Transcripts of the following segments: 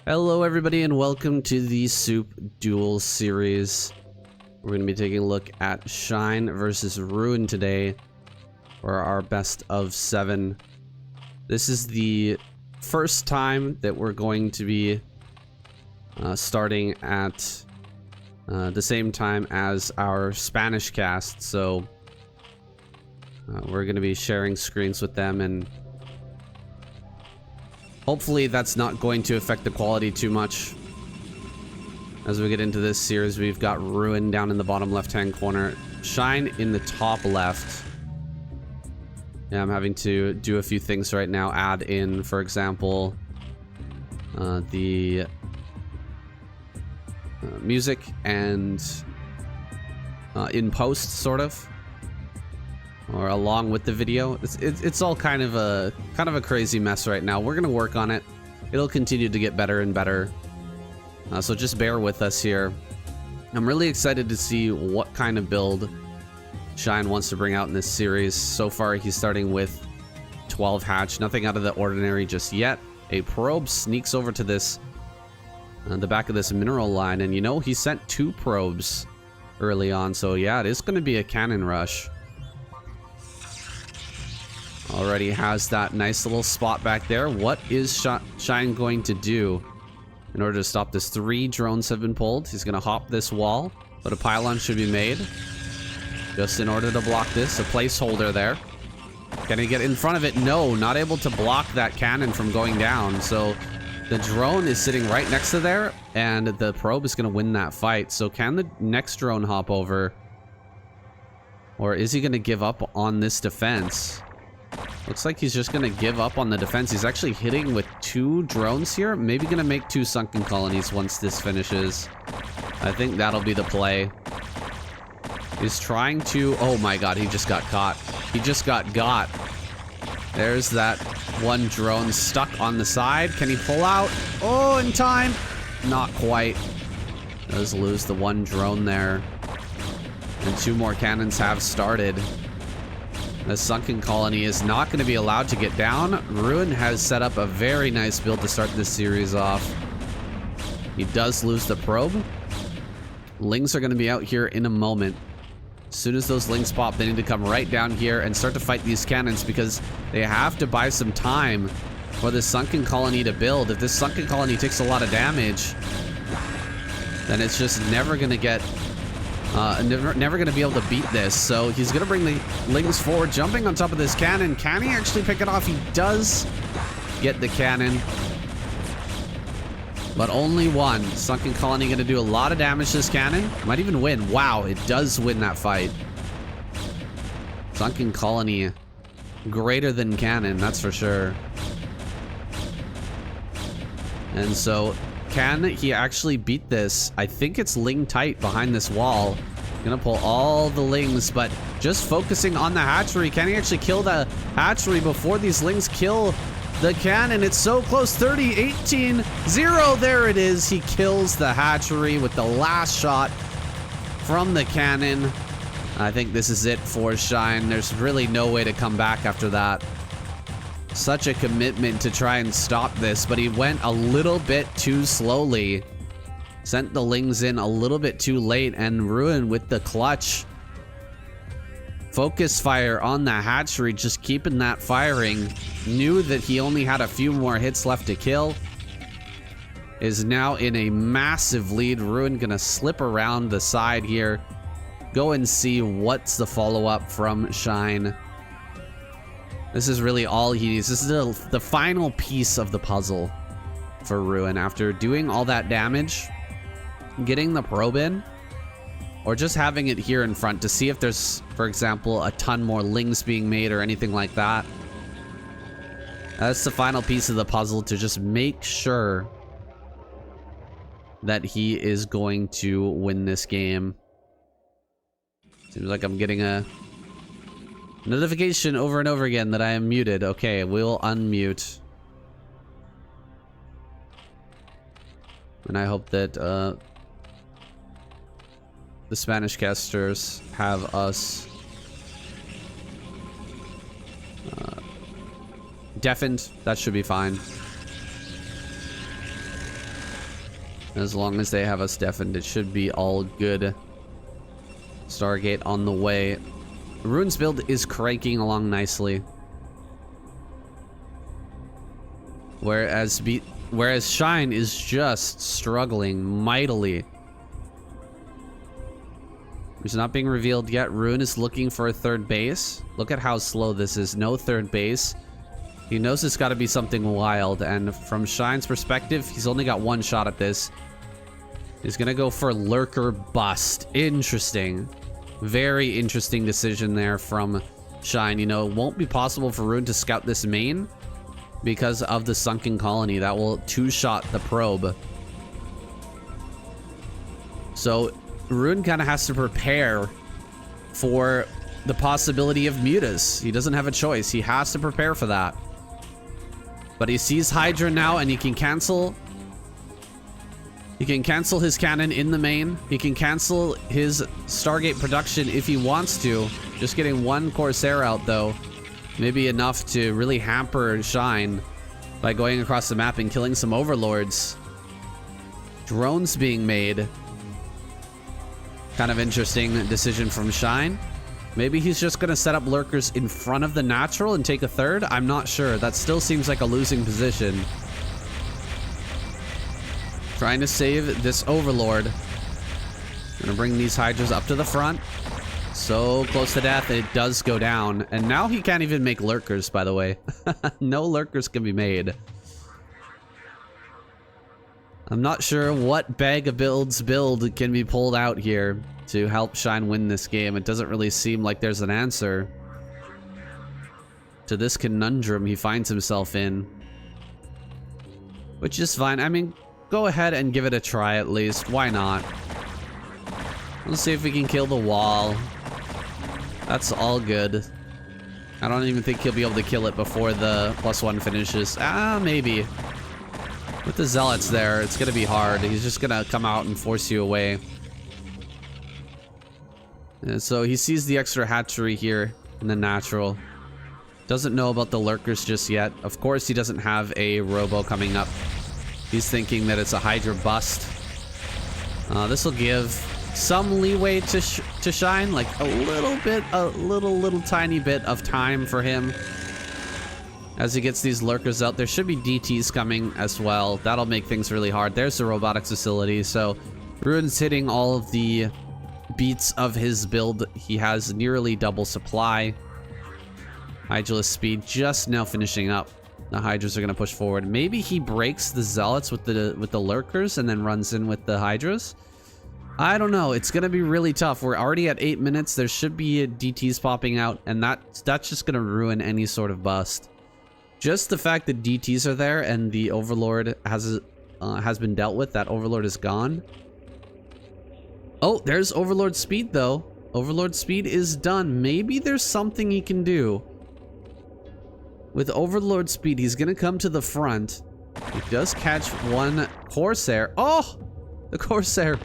Hello everybody and welcome to the SOOP DUEL series. We're going to be taking a look at Shine versus Ruin today for our best of 7. This is the first time that we're going to be starting at the same time as our Spanish cast, so we're going to be sharing screens with them, and hopefully that's not going to affect the quality too much. As we get into this series, we've got Ruin down in the bottom left-hand corner, Shine in the top left. Yeah, I'm having to do a few things right now. Add in, for example, the music and in post, sort of, or along with the video. It's all kind of a crazy mess right now. We're gonna work on it. It'll continue to get better and better. So just bear with us here. I'm really excited to see what kind of build Shine wants to bring out in this series. So far, he's starting with 12 hatch. Nothing out of the ordinary just yet. A probe sneaks over to this, the back of this mineral line, and you know, he sent 2 probes early on. So yeah, it is going to be a cannon rush. Already has that nice little spot back there. What is Shine going to do in order to stop this? 3 drones have been pulled. He's going to hop this wall, but a pylon should be made just in order to block this. A placeholder there. Can he get in front of it? No, not able to block that cannon from going down. So the drone is sitting right next to there, and the probe is going to win that fight. So can the next drone hop over, or is he going to give up on this defense? Looks like he's just going to give up on the defense. He's actually hitting with 2 drones here. Maybe going to make 2 sunken colonies once this finishes. I think that'll be the play. He's trying to... Oh my god, he just got caught. He just got got. There's that 1 drone stuck on the side. Can he pull out? Oh, in time. Not quite. Does lose the 1 drone there. And 2 more cannons have started. The sunken colony is not going to be allowed to get down. Ruin has set up a very nice build to start this series off. He does lose the probe. Lings are going to be out here in a moment. As soon as those lings pop, they need to come right down here and start to fight these cannons, because they have to buy some time for this sunken colony to build. If this sunken colony takes a lot of damage, then it's just never going to get... never going to be able to beat this. So he's going to bring the lings forward, jumping on top of this cannon. Can he actually pick it off? He does get the cannon, but only 1. Sunken colony going to do a lot of damage to this cannon. Might even win. Wow, it does win that fight. Sunken colony greater than cannon, that's for sure. And so... can he actually beat this? I think it's ling tight behind this wall. Gonna pull all the lings, but just focusing on the hatchery. Can he actually kill the hatchery before these lings kill the cannon? It's so close. 30, 18, 0. There it is. He kills the hatchery with the last shot from the cannon. I think this is it for Shine. There's really no way to come back after that. Such a commitment to try and stop this, but he went a little bit too slowly. Sent the lings in a little bit too late, and Ruin with the clutch. Focus fire on the hatchery, just keeping that firing. Knew that he only had a few more hits left to kill. Is now in a massive lead. Ruin gonna slip around the side here. Go and see what's the follow-up from Shine. This is really all he needs. This is the final piece of the puzzle for Ruin. After doing all that damage, getting the probe in, or just having it here in front to see if there's, for example, a ton more lings being made or anything like that. That's the final piece of the puzzle to just make sure that he is going to win this game. Seems like I'm getting a notification over and over again that I am muted. Okay, we'll unmute. And I hope that the Spanish casters have us deafened. That should be fine. As long as they have us deafened, it should be all good. Stargate on the way. Rune's build is cranking along nicely. Whereas Shine is just struggling mightily. It's not being revealed yet. Rune is looking for a third base. Look at how slow this is. No third base. He knows it's got to be something wild, and from Shine's perspective, he's only got one shot at this. He's gonna go for Lurker Bust. Interesting. Very interesting decision there from Shine. You know, it won't be possible for Rune to scout this main because of the sunken colony. That will two-shot the probe. So Rune kind of has to prepare for the possibility of mutas. He doesn't have a choice. He has to prepare for that. But he sees Hydra now, and he can cancel. He can cancel his cannon in the main. He can cancel his Stargate production if he wants to. Just getting one Corsair out, though, may be enough to really hamper Shine by going across the map and killing some Overlords. Drones being made. Kind of interesting decision from Shine. Maybe he's just going to set up lurkers in front of the natural and take a third? I'm not sure. That still seems like a losing position. Trying to save this Overlord. Gonna bring these Hydras up to the front. So close to death, it does go down. And now he can't even make lurkers, by the way. No lurkers can be made. I'm not sure what bag of builds build can be pulled out here to help Shine win this game. It doesn't really seem like there's an answer to this conundrum he finds himself in. Which is fine. I mean, go ahead and give it a try at least. Why not? Let's see if we can kill the wall. That's all good. I don't even think he'll be able to kill it before the +1 finishes. Ah, maybe. With the Zealots there, it's gonna be hard. He's just gonna come out and force you away. And so he sees the extra hatchery here in the natural. Doesn't know about the lurkers just yet. Of course, he doesn't have a robo coming up. He's thinking that it's a Hydra bust. This will give some leeway to Shine, like a little bit, a little tiny bit of time for him. As he gets these lurkers out, there should be DTs coming as well. That'll make things really hard. There's the robotics facility. So Rune's hitting all of the beats of his build. He has nearly double supply. Hydraless speed just now finishing up. The Hydras are going to push forward. Maybe he breaks the Zealots with the lurkers and then runs in with the Hydras. I don't know. It's going to be really tough. We're already at 8 minutes. There should be DTs popping out, and that's just going to ruin any sort of bust. Just the fact that DTs are there and the Overlord has been dealt with. That Overlord is gone. Oh, there's Overlord speed though. Overlord speed is done. Maybe there's something he can do. With Overlord speed, he's gonna come to the front. He does catch one Corsair. Oh, the Corsair.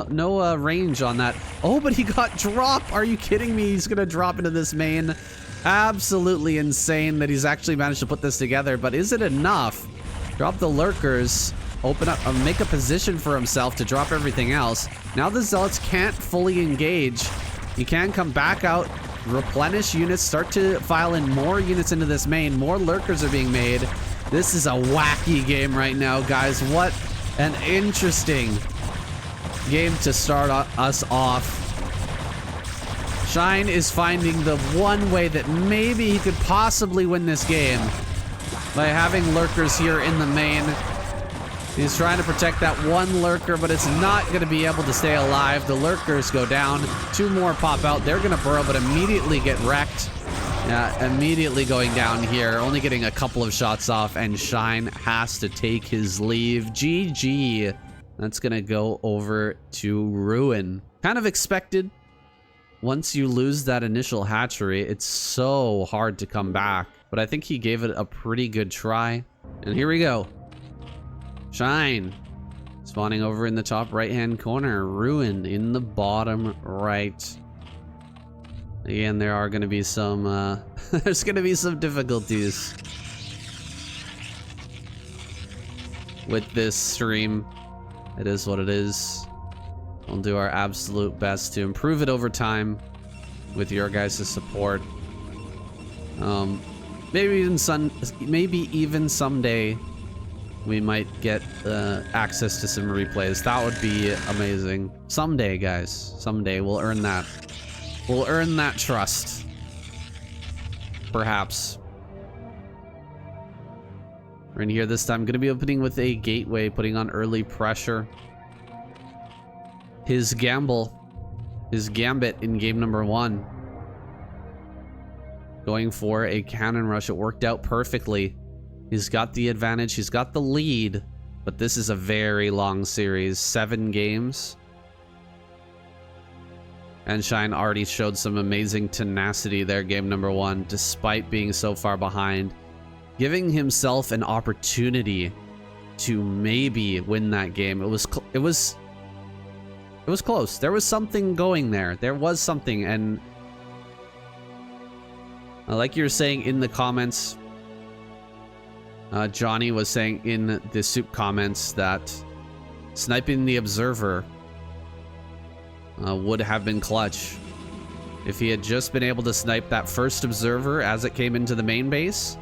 No range on that. Oh, but he got drop. Are you kidding me? He's gonna drop into this main. Absolutely insane that he's actually managed to put this together, but is it enough? Drop the lurkers, open up, make a position for himself to drop everything else. Now the Zealots can't fully engage. He can come back out, replenish units, start to file in more units into this main. More lurkers are being made. This is a wacky game right now, guys. What an interesting game to start us off. Shine is finding the one way that maybe he could possibly win this game by having lurkers here in the main. He's trying to protect that one lurker, but it's not going to be able to stay alive. The lurkers go down. 2 more pop out. They're going to burrow, but immediately get wrecked. Yeah, immediately going down here. Only getting a couple of shots off, and Shine has to take his leave. GG. That's going to go over to Ruin. Kind of expected. Once you lose that initial hatchery, it's so hard to come back. But I think he gave it a pretty good try. And here we go. Shine. Spawning over in the top right-hand corner. Ruin in the bottom right. Again, there are going to be some... there's going to be some difficulties with this stream. It is what it is. We'll do our absolute best to improve it over time with your guys' support. Maybe even someday we might get access to some replays. That would be amazing. Someday, guys. Someday we'll earn that. We'll earn that trust. Perhaps. We're in here this time. Going to be opening with a gateway, putting on early pressure. His gambit in game number 1. Going for a cannon rush. It worked out perfectly. He's got the advantage. He's got the lead. But this is a very long series. 7 games. And Shine already showed some amazing tenacity there, game number 1, despite being so far behind. Giving himself an opportunity to maybe win that game. It was close. There was something going there. There was something, and like you were saying in the comments, Johnny was saying in the SOOP comments that sniping the observer would have been clutch. If he had just been able to snipe that first observer as it came into the main base,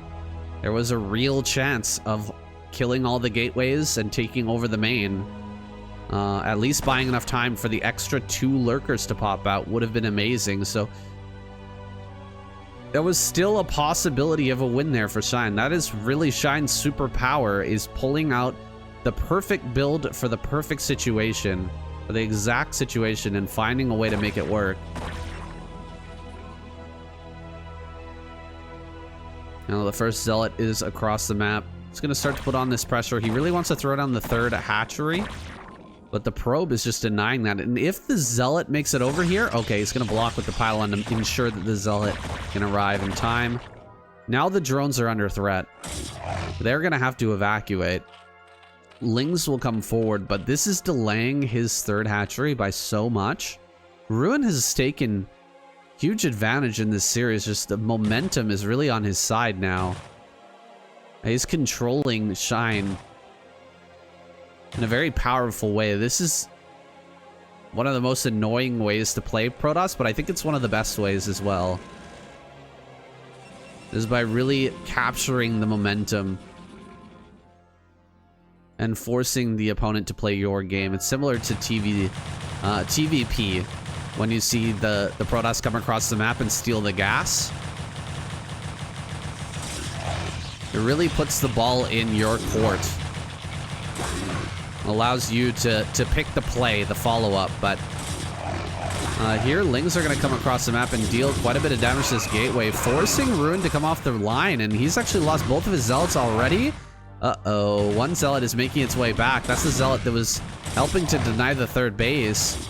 there was a real chance of killing all the gateways and taking over the main. At least buying enough time for the extra 2 lurkers to pop out would have been amazing. So there was still a possibility of a win there for Shine. That is really Shine's superpower, is pulling out the perfect build for the perfect situation, for the exact situation, and finding a way to make it work. Now the first Zealot is across the map. He's going to start to put on this pressure. He really wants to throw down the 3rd hatchery, but the probe is just denying that. And if the Zealot makes it over here, okay, he's going to block with the pylon to ensure that the Zealot can arrive in time. Now the drones are under threat. They're going to have to evacuate. Lings will come forward, but this is delaying his 3rd hatchery by so much. Ruin has taken huge advantage in this series. Just the momentum is really on his side now. He's controlling Shine in a very powerful way. This is one of the most annoying ways to play Protoss, but I think it's one of the best ways as well. This is by really capturing the momentum and forcing the opponent to play your game. It's similar to TVP, when you see the Protoss come across the map and steal the gas. It really puts the ball in your court. Allows you to pick the play, the follow-up, but here Lings are going to come across the map and deal quite a bit of damage to this gateway, forcing Ruin to come off the line, and he's actually lost both of his Zealots already. Uh-oh, one Zealot is making its way back. That's the Zealot that was helping to deny the 3rd base.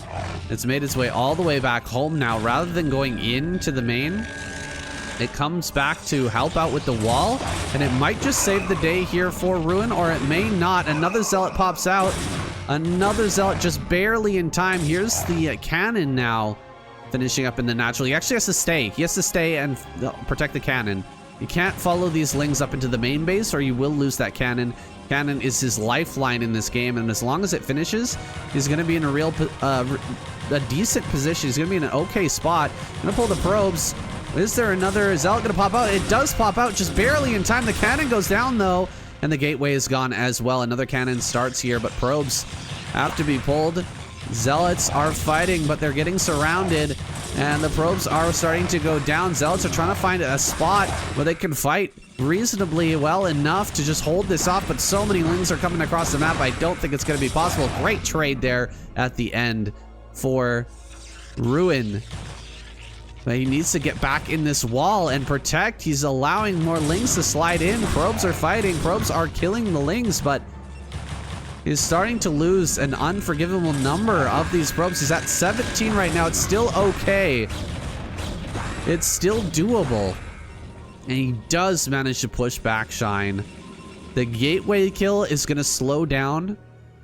It's made its way all the way back home now. Rather than going into the main, it comes back to help out with the wall, and it might just save the day here for Ruin, or it may not. Another Zealot pops out. Another Zealot just barely in time. Here's the cannon now, finishing up in the natural. He actually has to stay. He has to stay and protect the cannon. You can't follow these Lings up into the main base, or you will lose that cannon. Cannon is his lifeline in this game, and as long as it finishes, he's going to be in a real, a decent position. He's going to be in an okay spot. Going to pull the probes. Is there another Zealot going to pop out? It does pop out just barely in time. The cannon goes down, though, and the gateway is gone as well. Another cannon starts here, but probes have to be pulled. Zealots are fighting, but they're getting surrounded, and the probes are starting to go down. Zealots are trying to find a spot where they can fight reasonably well enough to just hold this off, but so many Lings are coming across the map, I don't think it's going to be possible. Great trade there at the end for Ruin. But he needs to get back in this wall and protect. He's allowing more Lings to slide in. Probes are fighting. Probes are killing the Lings, but he's starting to lose an unforgivable number of these probes. He's at 17 right now. It's still okay. It's still doable. And he does manage to push back Shine. The gateway kill is going to slow down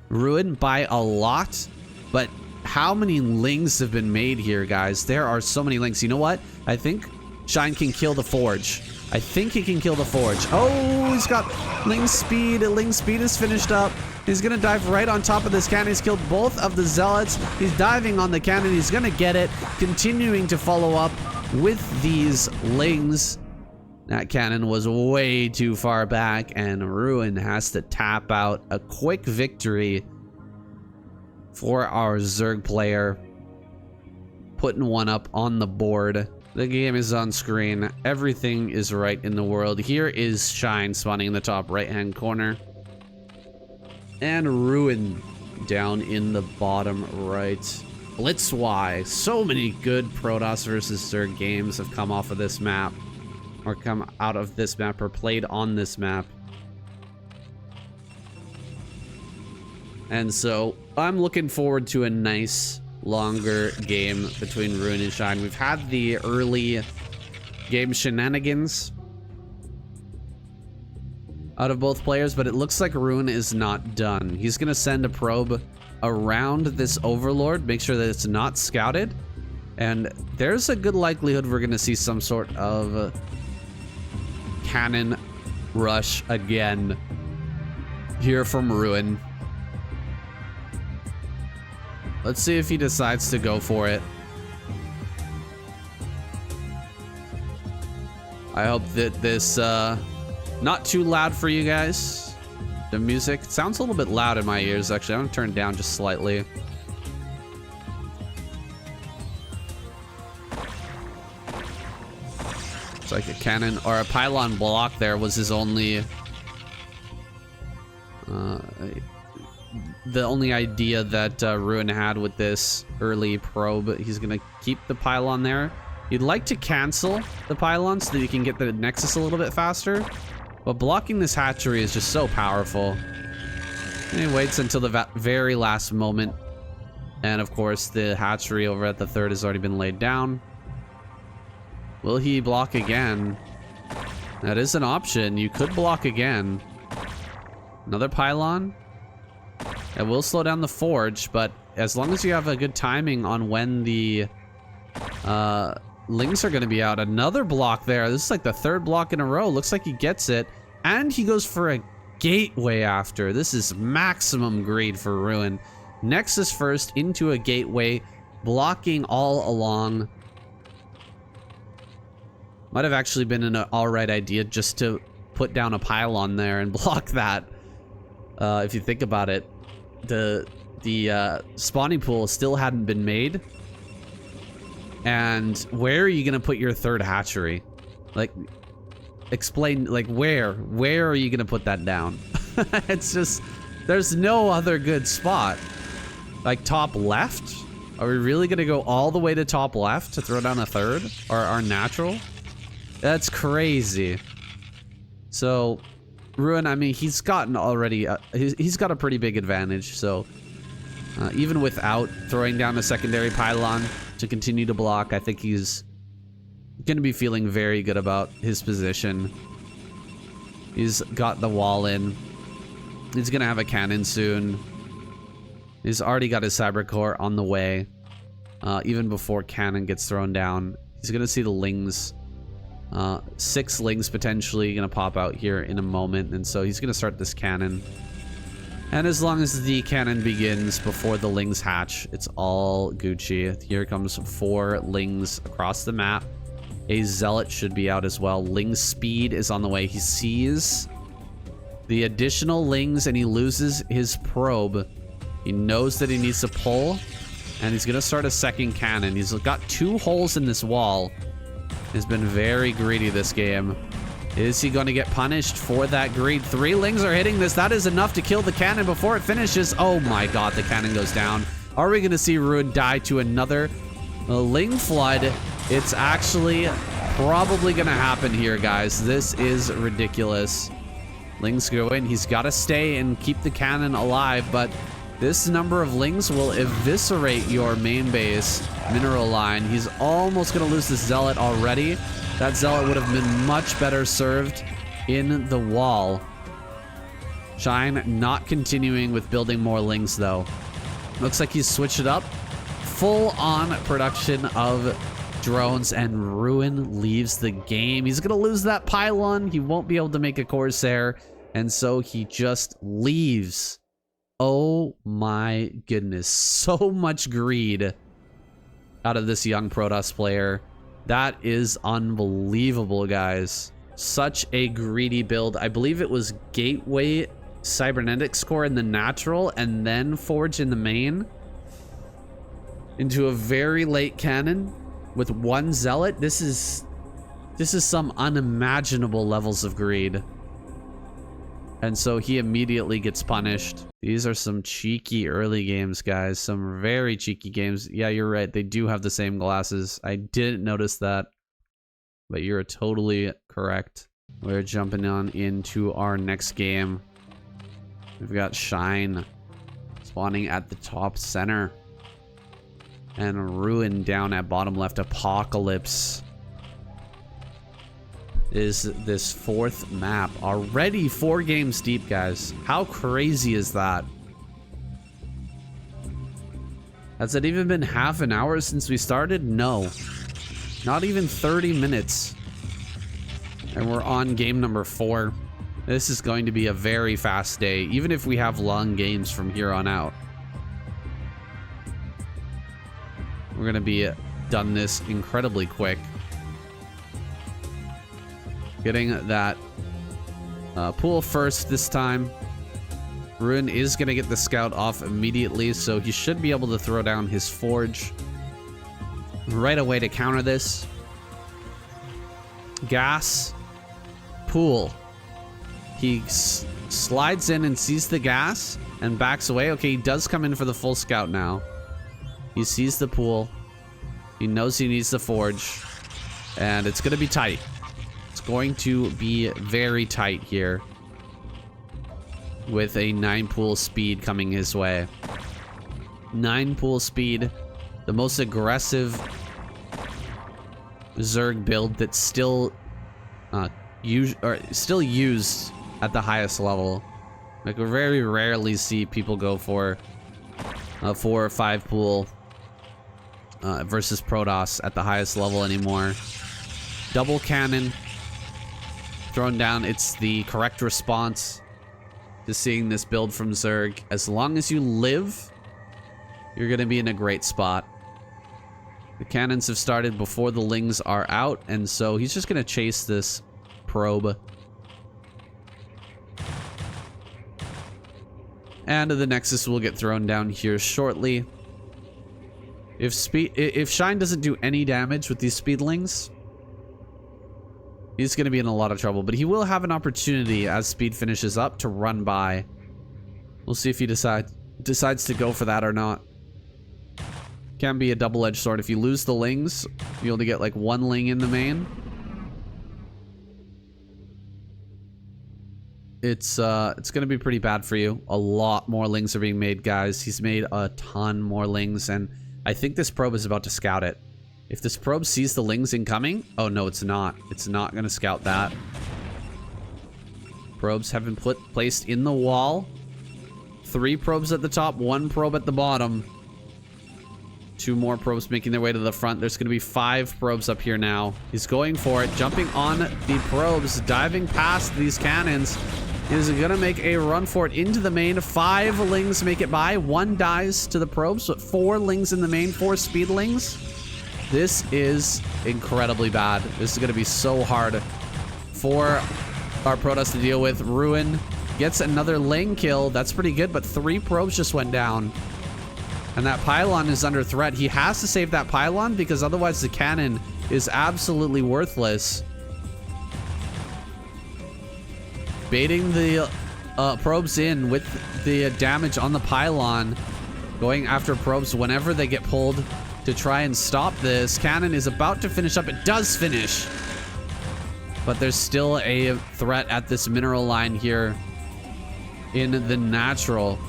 Ruin by a lot, but how many Lings have been made here, guys? There are so many Lings. You know what? I think Shine can kill the Forge. I think he can kill the Forge. Oh, he's got Ling's Speed. Ling's Speed is finished up. He's gonna dive right on top of this cannon. He's killed both of the Zealots. He's diving on the cannon. He's gonna get it. Continuing to follow up with these Lings. That cannon was way too far back, and Ruin has to tap out. A quick victory for our Zerg player. Putting one up on the board. The game is on screen. Everything is right in the world. Here is Shine spawning in the top right-hand corner. And Ruin down in the bottom right. Blitzwhy. So many good Protoss versus Zerg games have come off of this map. Or come out of this map or played on this map. And so I'm looking forward to a nice longer game between Ruin and Shine. We've had the early game shenanigans out of both players, but it looks like Ruin is not done. He's gonna send a probe around this Overlord, make sure that it's not scouted, and there's a good likelihood we're gonna see some sort of cannon rush again here from Ruin. Let's see if he decides to go for it. I hope that this, not too loud for you guys. The music sounds a little bit loud in my ears, actually. I'm gonna turn it down just slightly. It's like a cannon or a pylon block there was his only, the only idea that Ruin had with this early probe. He's gonna keep the pylon there. You'd like to cancel the pylon so that you can get the Nexus a little bit faster, but blocking this hatchery is just so powerful. And he waits until the very last moment, and of course the hatchery over at the third has already been laid down. Will he block again? That is an option. You could block again. Another pylon. It will slow down the Forge, but as long as you have a good timing on when the Lings are going to be out. Another block there. This is like the third block in a row. Looks like he gets it. And he goes for a gateway after. This is maximum greed for Ruin. Nexus first into a gateway, blocking all along. Might have actually been an alright idea just to put down a pylon there and block that. If you think about it. The spawning pool still hadn't been made. And where are you gonna put your third hatchery? Like, explain, like, where are you gonna put that down? It's just, there's no other good spot. Like, top left? Are we really gonna go all the way to top left to throw down a third? Or our natural? That's crazy. So, Ruin, I mean, he's gotten already, he's got a pretty big advantage, so even without throwing down a secondary pylon to continue to block, I think he's going to be feeling very good about his position. He's got the wall in. He's going to have a cannon soon. He's already got his cyber core on the way. Even before cannon gets thrown down, he's going to see the Lings. 6 Lings potentially going to pop out here in a moment, and so he's going to start this cannon. And as long as the cannon begins before the Lings hatch, it's all Gucci. Here comes 4 Lings across the map. A Zealot should be out as well. Ling's Speed is on the way. He sees the additional Lings and he loses his probe. He knows that he needs to pull, and he's going to start a second cannon. He's got 2 holes in this wall. He's been very greedy this game. Is he going to get punished for that greed? 3 Lings are hitting this. That is enough to kill the cannon before it finishes. Oh my god, the cannon goes down. Are we going to see Ruin die to another Ling Flood? It's actually probably going to happen here, guys. This is ridiculous. Lings go in. He's got to stay and keep the cannon alive, but this number of Lings will eviscerate your main base mineral line. He's almost going to lose this Zealot already. That Zealot would have been much better served in the wall. Shine not continuing with building more Lings, though. Looks like he's switched it up. Full-on production of drones, and Ruin leaves the game. He's gonna lose that pylon. He won't be able to make a Corsair, and so he just leaves. Oh my goodness, so much greed out of this young Protoss player. That is unbelievable, guys. Such a greedy build. I believe it was Gateway Cybernetics Core in the natural and then Forge in the main into a very late cannon with one Zealot. This is some unimaginable levels of greed. And so he immediately gets punished. These are some cheeky early games, guys. Some very cheeky games. Yeah, you're right. They do have the same glasses. I didn't notice that. But you're totally correct. We're jumping on into our next game. We've got Shine spawning at the top center. And Ruin down at bottom left. Apocalypse is this fourth map. Already 4 games deep, guys. How crazy is that? Has it even been half an hour since we started? No. Not even 30 minutes. And we're on game number 4. This is going to be a very fast day, even if we have long games from here on out. We're going to be done this incredibly quick. Getting that pool first this time. Ruin is going to get the scout off immediately, so he should be able to throw down his Forge right away to counter this. Gas. Pool. He slides in and sees the gas and backs away. Okay, he does come in for the full scout now. He sees the pool. He knows he needs the Forge. And it's going to be tight. It's going to be very tight here. With a 9 pool speed coming his way. 9 pool speed. The most aggressive Zerg build that's still used at the highest level. Like, we very rarely see people go for a 4 or 5 pool versus Protoss at the highest level anymore. Double cannon thrown down. It's the correct response to seeing this build from Zerg. As long as you live, you're going to be in a great spot. The cannons have started before the Lings are out, and so he's just going to chase this probe. And the Nexus will get thrown down here shortly. If Shine doesn't do any damage with these Speedlings, he's going to be in a lot of trouble. But he will have an opportunity as speed finishes up to run by. We'll see if he decides to go for that or not. Can be a double-edged sword. If you lose the Lings, you only get like 1 Ling in the main. It's gonna be pretty bad for you. A lot more Lings are being made, guys. He's made a ton more Lings, and I think this probe is about to scout it. If this probe sees the Lings incoming... Oh, no, it's not. It's not gonna scout that. Probes have been placed in the wall. 3 probes at the top, 1 probe at the bottom. 2 more probes making their way to the front. There's going to be 5 probes up here now. He's going for it, jumping on the probes, diving past these cannons. He's going to make a run for it into the main. 5 Lings make it by. 1 dies to the probes, but 4 Lings in the main, 4 Speedlings. This is incredibly bad. This is going to be so hard for our Protoss to deal with. Ruin gets another Ling kill. That's pretty good, but 3 probes just went down. And that pylon is under threat. He has to save that pylon because otherwise the cannon is absolutely worthless. Baiting the probes in with the damage on the pylon. Going after probes whenever they get pulled to try and stop this. Cannon is about to finish up. It does finish. But there's still a threat at this mineral line here in the natural.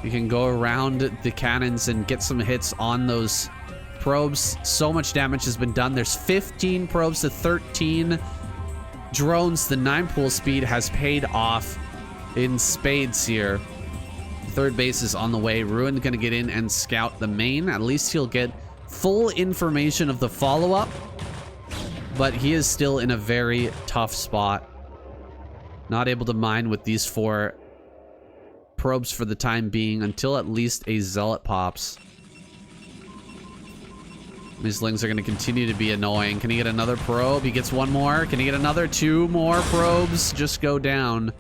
You can go around the cannons and get some hits on those probes. So much damage has been done. There's 15 probes to 13 drones. The 9 pool speed has paid off in spades here. 3rd base is on the way. Ruin gonna get in and scout the main. At least he'll get full information of the follow-up, but he is still in a very tough spot. Not able to mine with these 4 probes for the time being until at least a Zealot pops. These lings are going to continue to be annoying. Can he get another probe? He gets 1 more. Can he get another 2 more probes? Just go down.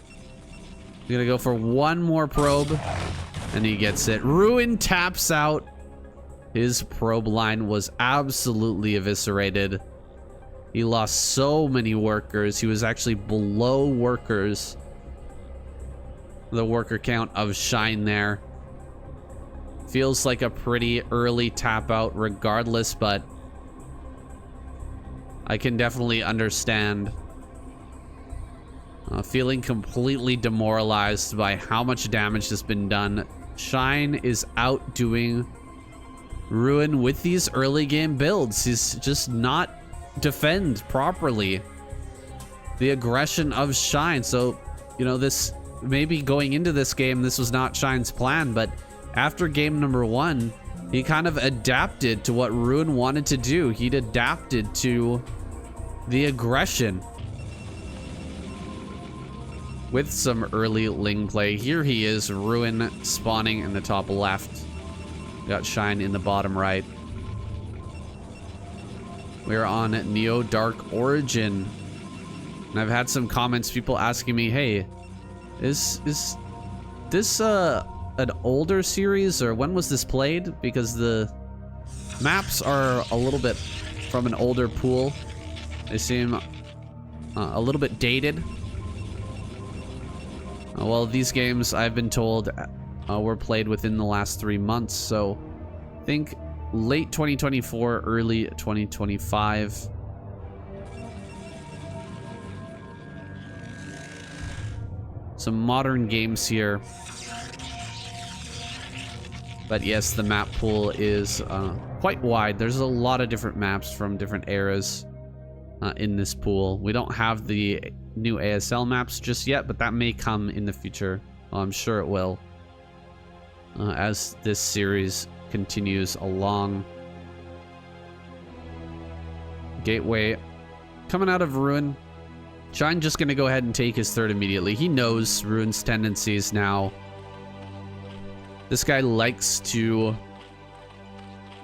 He's going to go for 1 more probe, and he gets it. Ruin taps out. His probe line was absolutely eviscerated. He lost so many workers. He was actually below workers. The worker count of Shine there. Feels like a pretty early tap out regardless, but I can definitely understand feeling completely demoralized by how much damage has been done. Shine is outdoing Ruin with these early game builds. He's just not defend properly the aggression of Shine. So, you know, this maybe going into this game, this was not Shine's plan, but after game number 1, he kind of adapted to what Ruin wanted to do. He'd adapted to the aggression with some early Ling play. Here he is, Ruin spawning in the top left. Got Shine in the bottom right. We're on Neo Dark Origin. And I've had some comments, people asking me, hey, is this an older series, or when was this played? Because the maps are a little bit from an older pool. They seem a little bit dated. Well, these games, I've been told, were played within the last 3 months, so I think late 2024, early 2025. Some modern games here. But yes, the map pool is quite wide. There's a lot of different maps from different eras in this pool. We don't have the new ASL maps just yet, but that may come in the future. Well, I'm sure it will. As this series continues along. Gateway coming out of Ruin. Shine just gonna go ahead and take his 3rd immediately. He knows Ruin's tendencies now. This guy likes to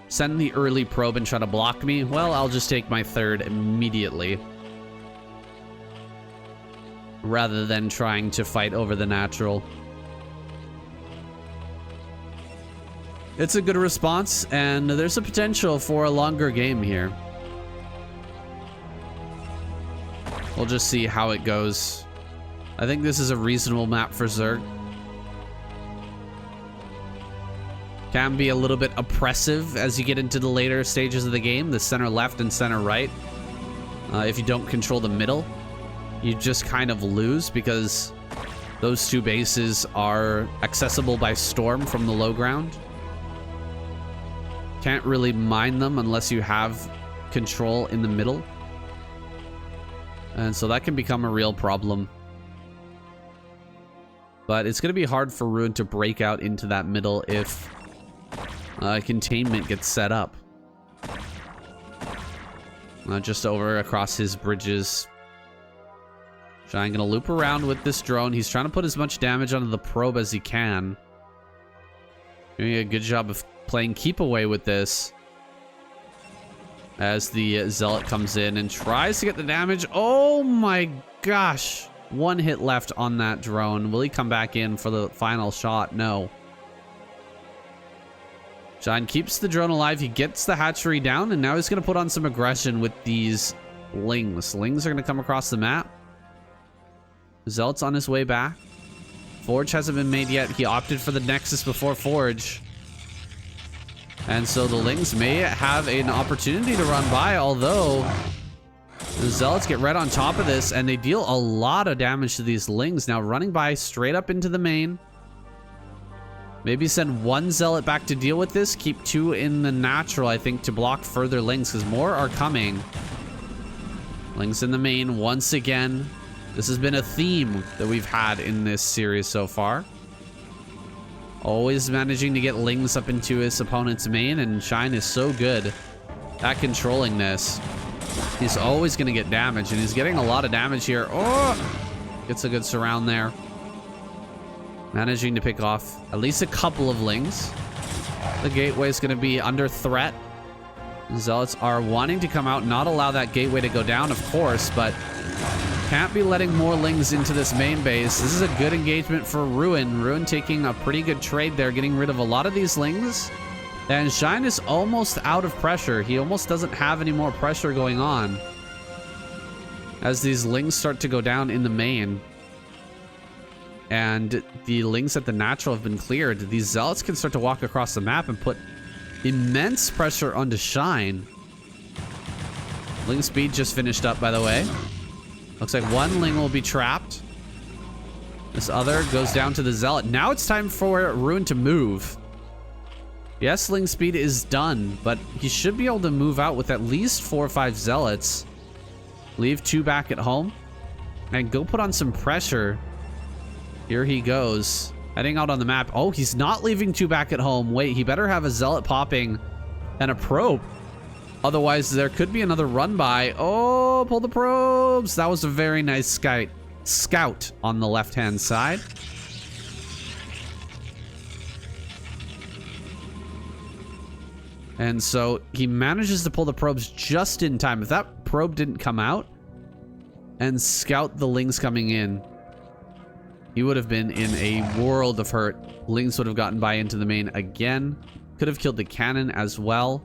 send the early probe and try to block me. Well, I'll just take my 3rd immediately, rather than trying to fight over the natural. It's a good response, and there's a potential for a longer game here. We'll just see how it goes. I think this is a reasonable map for Zerg. Can be a little bit oppressive as you get into the later stages of the game, the center left and center right. If you don't control the middle, you just kind of lose because those 2 bases are accessible by storm from the low ground. Can't really mine them unless you have control in the middle. And so that can become a real problem. But it's going to be hard for Ruin to break out into that middle if containment gets set up. Just over across his bridges. Shine gonna loop around with this drone. He's trying to put as much damage onto the probe as he can. Doing a good job of playing keep away with this. As the Zealot comes in and tries to get the damage. Oh my gosh. 1 hit left on that drone. Will he come back in for the final shot? No. Shine keeps the drone alive. He gets the hatchery down, and now he's going to put on some aggression with these lings. Lings are going to come across the map. Zealot's on his way back. Forge hasn't been made yet. He opted for the Nexus before Forge. And so the Lings may have an opportunity to run by, although the Zealots get right on top of this, and they deal a lot of damage to these Lings. Now running by straight up into the main. Maybe send 1 Zealot back to deal with this. Keep 2 in the natural, I think, to block further Lings, because more are coming. Lings in the main once again. This has been a theme that we've had in this series so far. Always managing to get Lings up into his opponent's main, and Shine is so good at controlling this. He's always going to get damage, and he's getting a lot of damage here. Oh! Gets a good surround there. Managing to pick off at least a couple of Lings. The gateway is going to be under threat. Zealots are wanting to come out, not allow that gateway to go down, of course, but can't be letting more Lings into this main base. This is a good engagement for Ruin. Ruin taking a pretty good trade there, getting rid of a lot of these Lings. And Shine is almost out of pressure. He almost doesn't have any more pressure going on as these Lings start to go down in the main. And the Lings at the natural have been cleared. These Zealots can start to walk across the map and put immense pressure onto Shine. Ling speed just finished up, by the way. Looks like one Ling will be trapped. This other goes down to the Zealot. Now it's time for Ruin to move. Yes, Ling speed is done, but he should be able to move out with at least 4 or 5 Zealots. Leave 2 back at home and go put on some pressure. Here he goes, heading out on the map. Oh, he's not leaving 2 back at home. Wait, he better have a Zealot popping and a probe. Otherwise, there could be another run by. Oh, pull the probes. That was a very nice scout on the left-hand side. And so he manages to pull the probes just in time. If that probe didn't come out and scout the Lings coming in, he would have been in a world of hurt. Lings would have gotten by into the main again. Could have killed the cannon as well.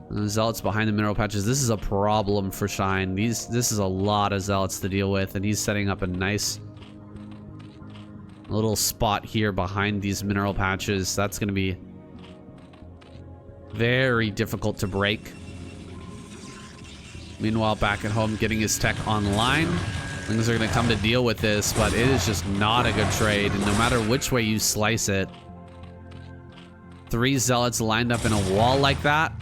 And the Zealots behind the mineral patches. This is a problem for Shine. This is a lot of Zealots to deal with, and he's setting up a nice little spot here behind these mineral patches. That's going to be very difficult to break. Meanwhile, back at home, getting his tech online. Things are going to come to deal with this, but it is just not a good trade, and no matter which way you slice it. 3 Zealots lined up in a wall like that.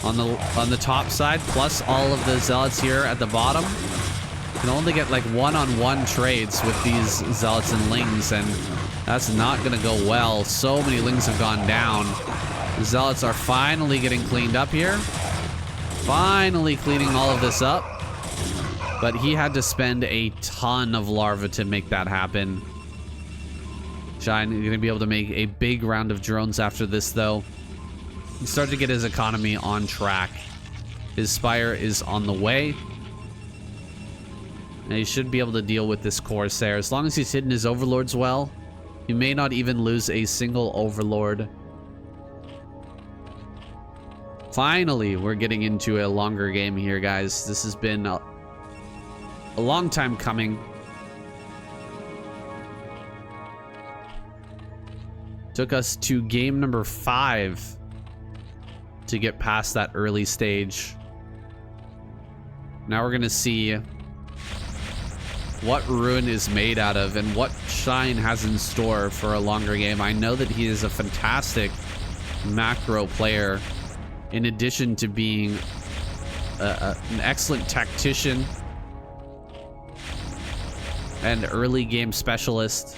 On the top side, plus all of the Zealots here at the bottom. Can only get like one-on-one trades with these Zealots and Lings, and that's not going to go well. So many Lings have gone down. The Zealots are finally getting cleaned up here. Finally cleaning all of this up. But he had to spend a ton of larvae to make that happen. Shine is going to be able to make a big round of drones after this, though. He started to get his economy on track. His Spire is on the way. And he should be able to deal with this Corsair. As long as he's hidden his Overlords well, he may not even lose a single Overlord. Finally, we're getting into a longer game here, guys. This has been a long time coming. Took us to game number 5 to get past that early stage. Now we're gonna see what Ruin is made out of and what Shine has in store for a longer game. I know that he is a fantastic macro player, in addition to being an excellent tactician and early game specialist.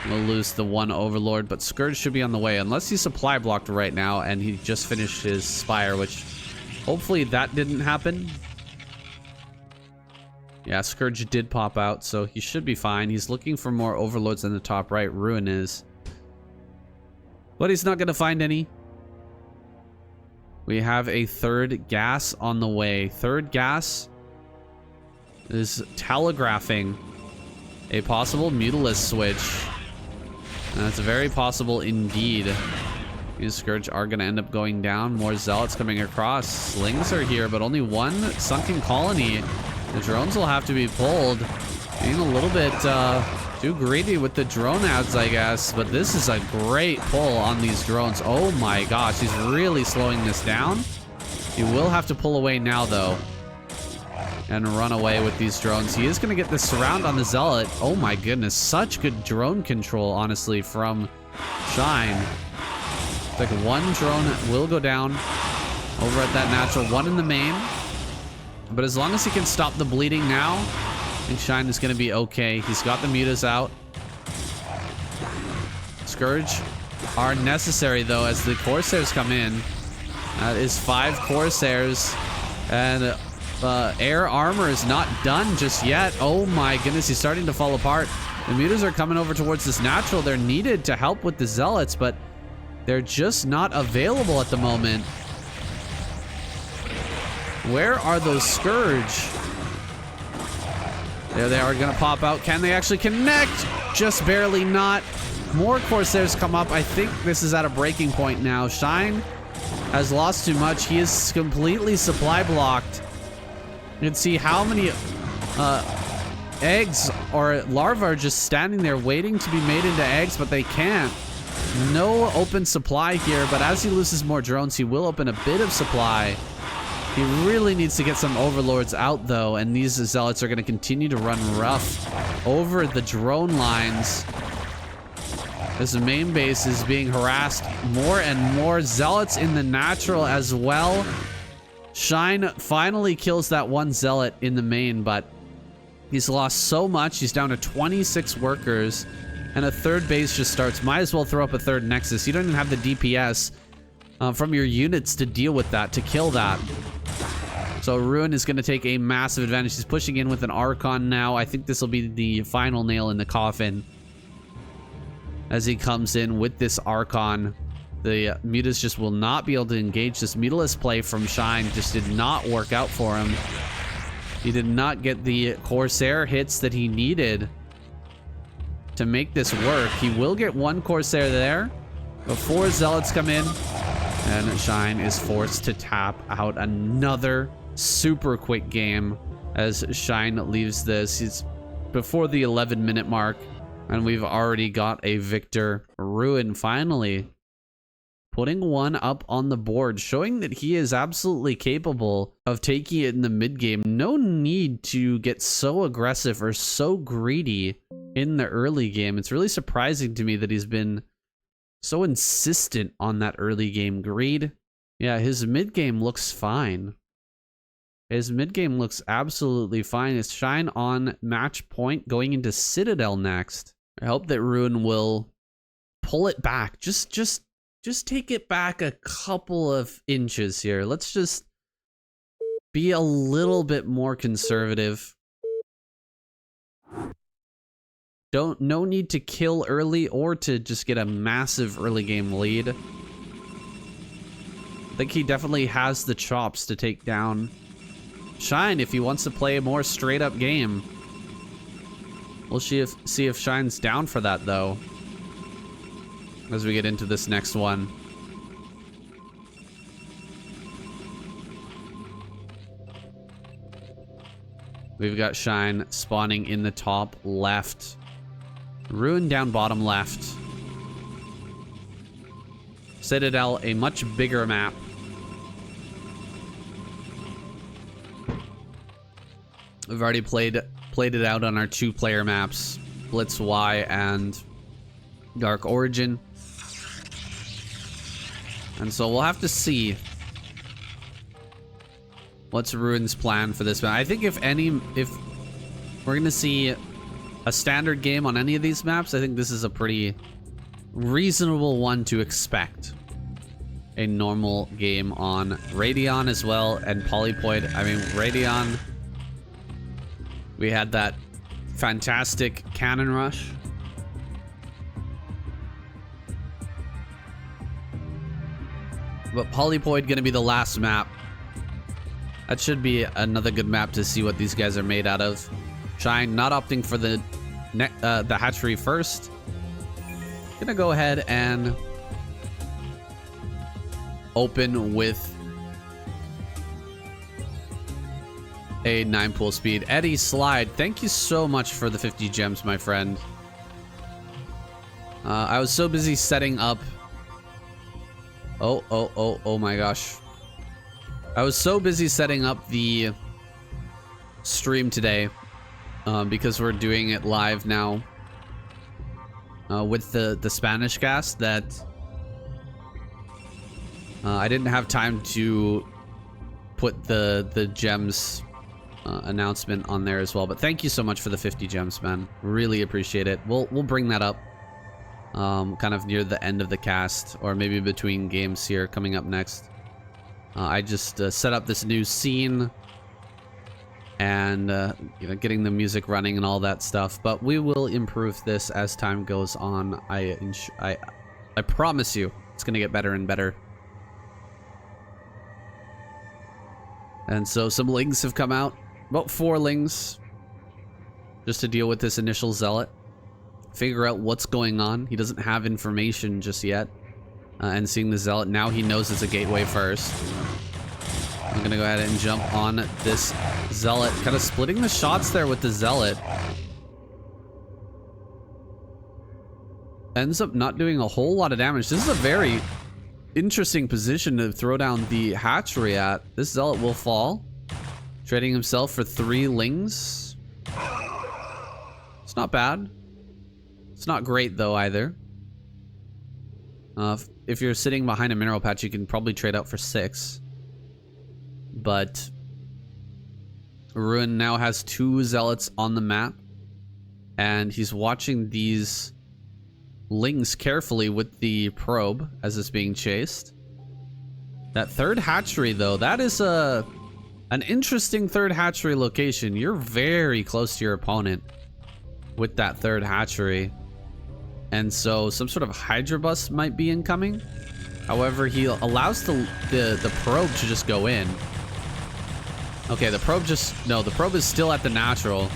We'll lose the 1 Overlord, but Scourge should be on the way, unless he's supply blocked right now and he just finished his Spire, which hopefully that didn't happen. Yeah, Scourge did pop out, so he should be fine. He's looking for more Overlords in the top right. Ruin is. But he's not going to find any. We have a 3rd gas on the way. 3rd gas is telegraphing a possible Mutalisk switch. That's very possible indeed. These Scourge are going to end up going down. More Zealots coming across. Slings are here, but only 1 sunken colony. The drones will have to be pulled. Being a little bit too greedy with the drone ads, I guess. But this is a great pull on these drones. Oh my gosh, he's really slowing this down. He will have to pull away now, though, and run away with these drones. He is going to get the surround on the Zealot. Oh my goodness, such good drone control, honestly, from Shine. It's like 1 drone will go down over at that natural, 1 in the main. But as long as he can stop the bleeding now, think Shine is going to be okay. He's got the mutas out. Scourge are necessary, though, as the Corsairs come in. That is 5 Corsairs. And air armor is not done just yet. Oh my goodness, he's starting to fall apart. The mutas are coming over towards this natural. They're needed to help with the zealots, but they're just not available at the moment. Where are those Scourge? There they are, gonna pop out. Can they actually connect? Just barely not. More Corsairs come up. I think this is at a breaking point now. Shine has lost too much. He is completely supply blocked. You can see how many eggs or larvae are just standing there waiting to be made into eggs, but they can't. No open supply here, but as he loses more drones, he will open a bit of supply. He really needs to get some overlords out, though, and these zealots are going to continue to run rough over the drone lines. This main base is being harassed more and more. Zealots in the natural as well. Shine finally kills that one zealot in the main, but he's lost so much. He's down to 26 workers, and a third base just starts. Might as well throw up a third nexus. You don't even have the DPS from your units to deal with that, to kill that. So Ruin is going to take a massive advantage. He's pushing in with an Archon now. I think this will be the final nail in the coffin. As he comes in with this Archon, the mutas just will not be able to engage. This mutalist play from Shine just did not work out for him. He did not get the Corsair hits that he needed to make this work. He will get one Corsair there, but 4 Zealots come in, and Shine is forced to tap out. Another super quick game as Shine leaves this. He's before the 11-minute mark, and we've already got a victor. Ruin finally putting one up on the board, showing that he is absolutely capable of taking it in the mid game. No need to get so aggressive or so greedy in the early game. It's really surprising to me that he's been so insistent on that early game greed. Yeah, his mid game looks fine. His mid game looks absolutely fine. It's Shine on match point going into Citadel next. I hope that Ruin will pull it back. Just take it back a couple of inches here. Let's just be a little bit more conservative. No need to kill early or to just get a massive early game lead. I think he definitely has the chops to take down Shine if he wants to play a more straight up game. We'll see if Shine's down for that, though, as we get into this next one. We've got Shine spawning in the top left. Ruin down bottom left. Citadel, a much bigger map. We've already played it out on our 2-player maps, Blitz Y and Dark Origin. And so we'll have to see what's Ruin's plan for this map. I think if we're gonna see a standard game on any of these maps, I think this is a pretty reasonable one to expect. A normal game on Radion as well, and Polypoid. I mean, Radion, we had that fantastic cannon rush. But Polypoid gonna be the last map. That should be another good map to see what these guys are made out of. Shine not opting for the hatchery first. Gonna go ahead and open with a 9-pool speed. Eddie Slide, thank you so much for the 50 gems, my friend. I was so busy setting up. Oh my gosh. I was so busy setting up the stream today because we're doing it live now with the Spanish cast that I didn't have time to put the gems announcement on there as well. But thank you so much for the 50 gems, man. Really appreciate it. We'll bring that up kind of near the end of the cast, or maybe between games here coming up next. I just set up this new scene and you know, getting the music running and all that stuff. But we will improve this as time goes on. I promise you, it's gonna get better and better. And so some lings have come out, about 4 lings, just to deal with this initial zealot. Figure out what's going on. He doesn't have information just yet. And seeing the zealot, now he knows it's a gateway first. I'm gonna go ahead and jump on this zealot, kind of splitting the shots there with the zealot. Ends up not doing a whole lot of damage. This is a very interesting position to throw down the hatchery at. This zealot will fall, trading himself for 3 lings. It's not bad. It's not great though either. If you're sitting behind a mineral patch, you can probably trade out for 6. But Ruin now has 2 zealots on the map, and he's watching these lings carefully with the probe as it's being chased. That 3rd hatchery though, that is an interesting 3rd hatchery location. You're very close to your opponent with that 3rd hatchery, and so some sort of Hydra bus might be incoming. However, he allows the probe to just go in. Okay, the probe is still at the natural.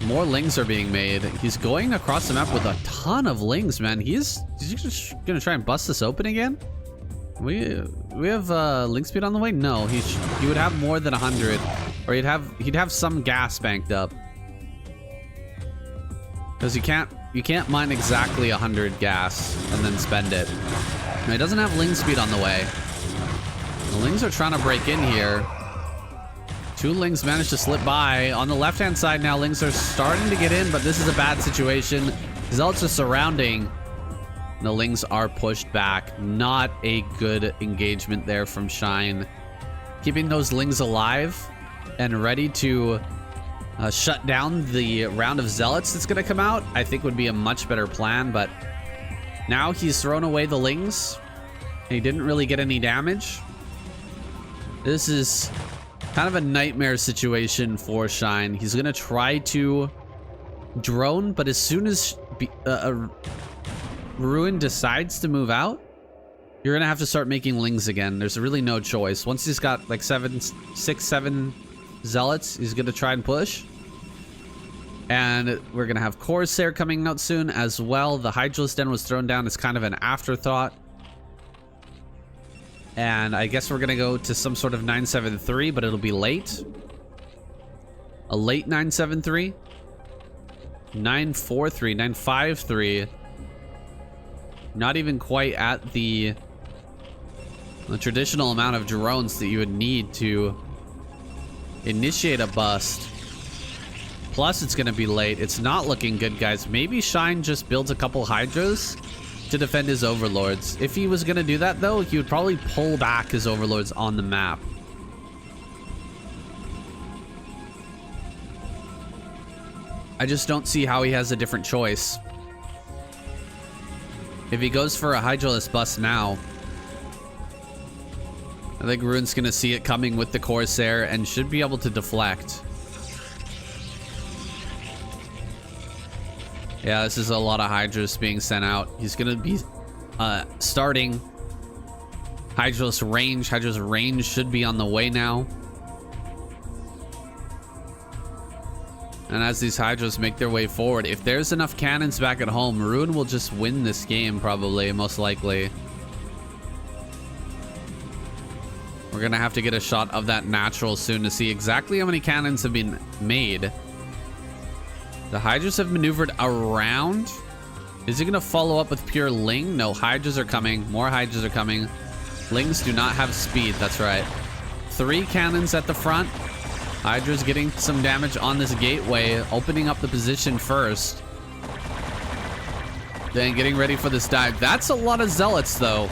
More lings are being made. He's going across the map with a ton of lings, man. He's just gonna try and bust this open again. We have link speed on the way. No, he would have more than 100, or he'd have some gas banked up, because you can't mine exactly 100 gas and then spend it. He doesn't have ling speed on the way. The lings are trying to break in here. 2 lings managed to slip by. On the left-hand side now, lings are starting to get in, but this is a bad situation. Zealots are surrounding. The lings are pushed back. Not a good engagement there from Shine. Keeping those lings alive and ready to shut down the round of zealots that's going to come out, I think would be a much better plan. But now he's thrown away the lings. He didn't really get any damage. This is kind of a nightmare situation for Shine. He's gonna try to drone, but as soon as Ruin decides to move out, you're gonna have to start making lings again. There's really no choice. Once he's got like 6, 7 zealots, he's gonna try and push. And we're gonna have Corsair coming out soon as well. The Hydralis Den was thrown down as kind of an afterthought. And I guess we're gonna go to some sort of 973, but it'll be late. A late 973. 943, 953. Not even quite at the traditional amount of drones that you would need to initiate a bust. Plus, it's gonna be late. It's not looking good, guys. Maybe Shine just builds a couple Hydras to defend his overlords. If he was gonna do that though, he would probably pull back his overlords on the map. I just don't see how he has a different choice. If he goes for a Hydralis bust now, I think Ruin's gonna see it coming with the Corsair and should be able to deflect. Yeah, this is a lot of Hydras being sent out. He's gonna be starting Hydralis range. Hydralis range should be on the way now. And as these Hydras make their way forward, if there's enough cannons back at home, Ruin will just win this game probably, most likely. We're gonna have to get a shot of that natural soon to see exactly how many cannons have been made. The Hydras have maneuvered around. Is he gonna follow up with pure Ling? No, Hydras are coming. More Hydras are coming. Lings do not have speed, that's right. 3 cannons at the front. Hydra's getting some damage on this gateway, opening up the position first. Then getting ready for this dive. That's a lot of zealots though.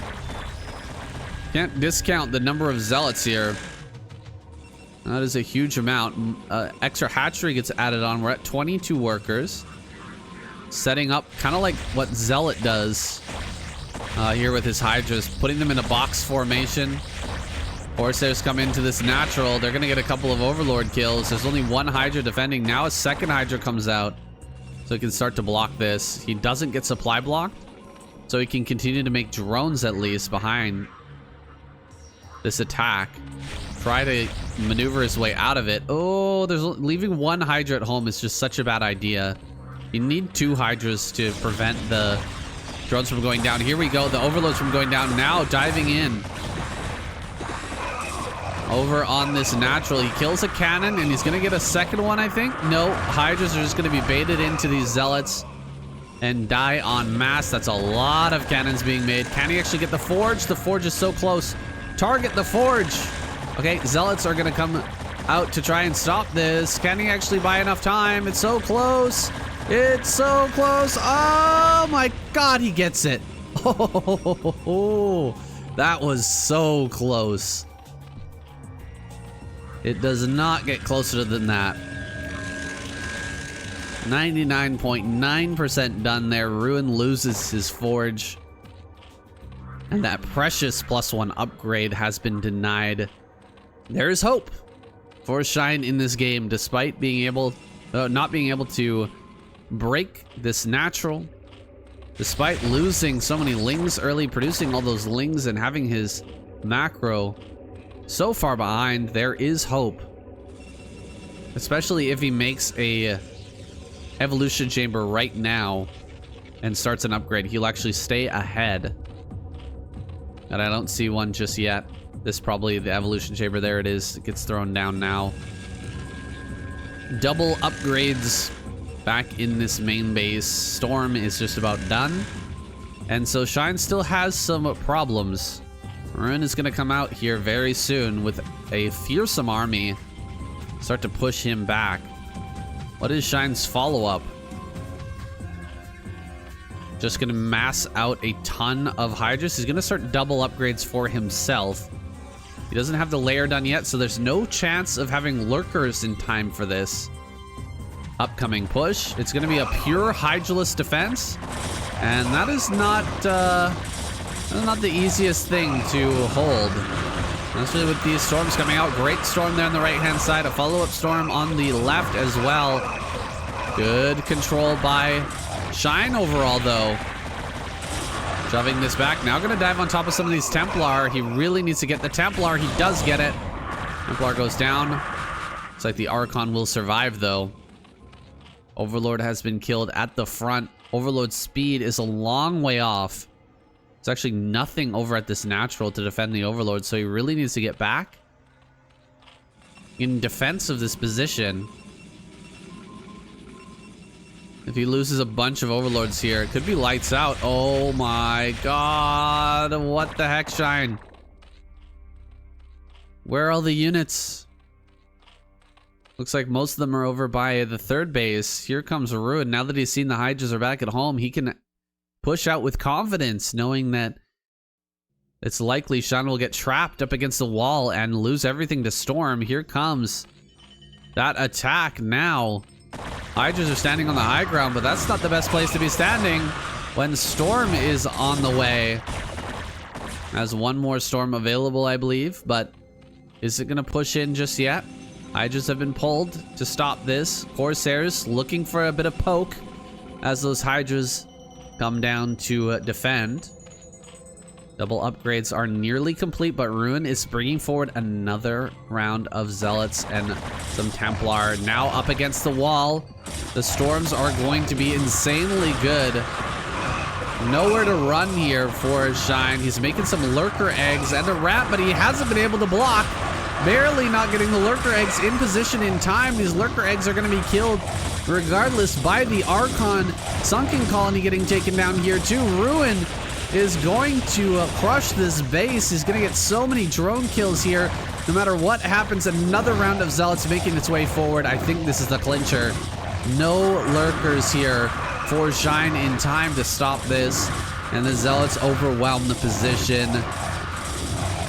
Can't discount the number of zealots here. That is a huge amount. Extra hatchery gets added on. We're at 22 workers. Setting up kind of like what Zealot does here with his Hydras. Putting them in a box formation. Corsairs come into this natural. They're going to get a couple of Overlord kills. There's only one Hydra defending. Now a second Hydra comes out. So he can start to block this. He doesn't get supply blocked. So he can continue to make drones at least behind this attack. Try to maneuver his way out of it. Oh, leaving one Hydra at home is just such a bad idea. You need two Hydras to prevent the drones from going down. Here we go. The Overlords from going down. Now diving in. Over on this natural. He kills a cannon and he's going to get a second one, I think. No, Hydras are just going to be baited into these Zealots and die en masse. That's a lot of cannons being made. Can he actually get the Forge? The Forge is so close. Target the Forge. Okay, Zealots are going to come out to try and stop this. Can he actually buy enough time? It's so close. It's so close. Oh my God, he gets it. Oh, that was so close. It does not get closer than that. 99.9% done there. Ruin loses his Forge. And that precious +1 upgrade has been denied. There is hope for Shine in this game, despite being able, not being able to break this natural. Despite losing so many lings early, producing all those lings and having his macro so far behind, there is hope. Especially if he makes a evolution chamber right now and starts an upgrade, he'll actually stay ahead. And I don't see one just yet. This is probably the evolution chamber. There it is. It gets thrown down now. Double upgrades back in this main base. Storm is just about done. And so Shine still has some problems. Ruin is going to come out here very soon with a fearsome army. Start to push him back. What is Shine's follow-up? Just going to mass out a ton of Hydras. He's going to start double upgrades for himself. He doesn't have the lair done yet, so there's no chance of having lurkers in time for this upcoming push. It's going to be a pure Hydraless defense, and that is not the easiest thing to hold. Especially with these storms coming out. Great storm there on the right-hand side. A follow-up storm on the left as well. Good control by Shine overall, though. Shoving this back. Now going to dive on top of some of these Templar. He really needs to get the Templar. He does get it. Templar goes down. Looks like the Archon will survive, though. Overlord has been killed at the front. Overlord's speed is a long way off. There's actually nothing over at this natural to defend the Overlord, so he really needs to get back in defense of this position. If he loses a bunch of Overlords here, it could be lights out. Oh my God. What the heck, Shine? Where are all the units? Looks like most of them are over by the third base. Here comes Ruin. Now that he's seen the Hydras are back at home, he can push out with confidence, knowing that it's likely Shine will get trapped up against the wall and lose everything to Storm. Here comes that attack now. Hydras are standing on the high ground, but that's not the best place to be standing when Storm is on the way. Has one more Storm available, I believe, but is it going to push in just yet? Hydras have been pulled to stop this. Corsairs looking for a bit of poke as those Hydras come down to defend. Double upgrades are nearly complete, but Ruin is bringing forward another round of Zealots and some Templar. Now up against the wall. The storms are going to be insanely good. Nowhere to run here for Shine. He's making some lurker eggs and a rat, but he hasn't been able to block. Barely not getting the lurker eggs in position in time. These lurker eggs are going to be killed regardless by the Archon. Sunken Colony getting taken down here too. Ruin is going to crush this base. He's going to get so many drone kills here. No matter what happens, another round of Zealots making its way forward. I think this is the clincher. No lurkers here for Shine in time to stop this. And the Zealots overwhelm the position.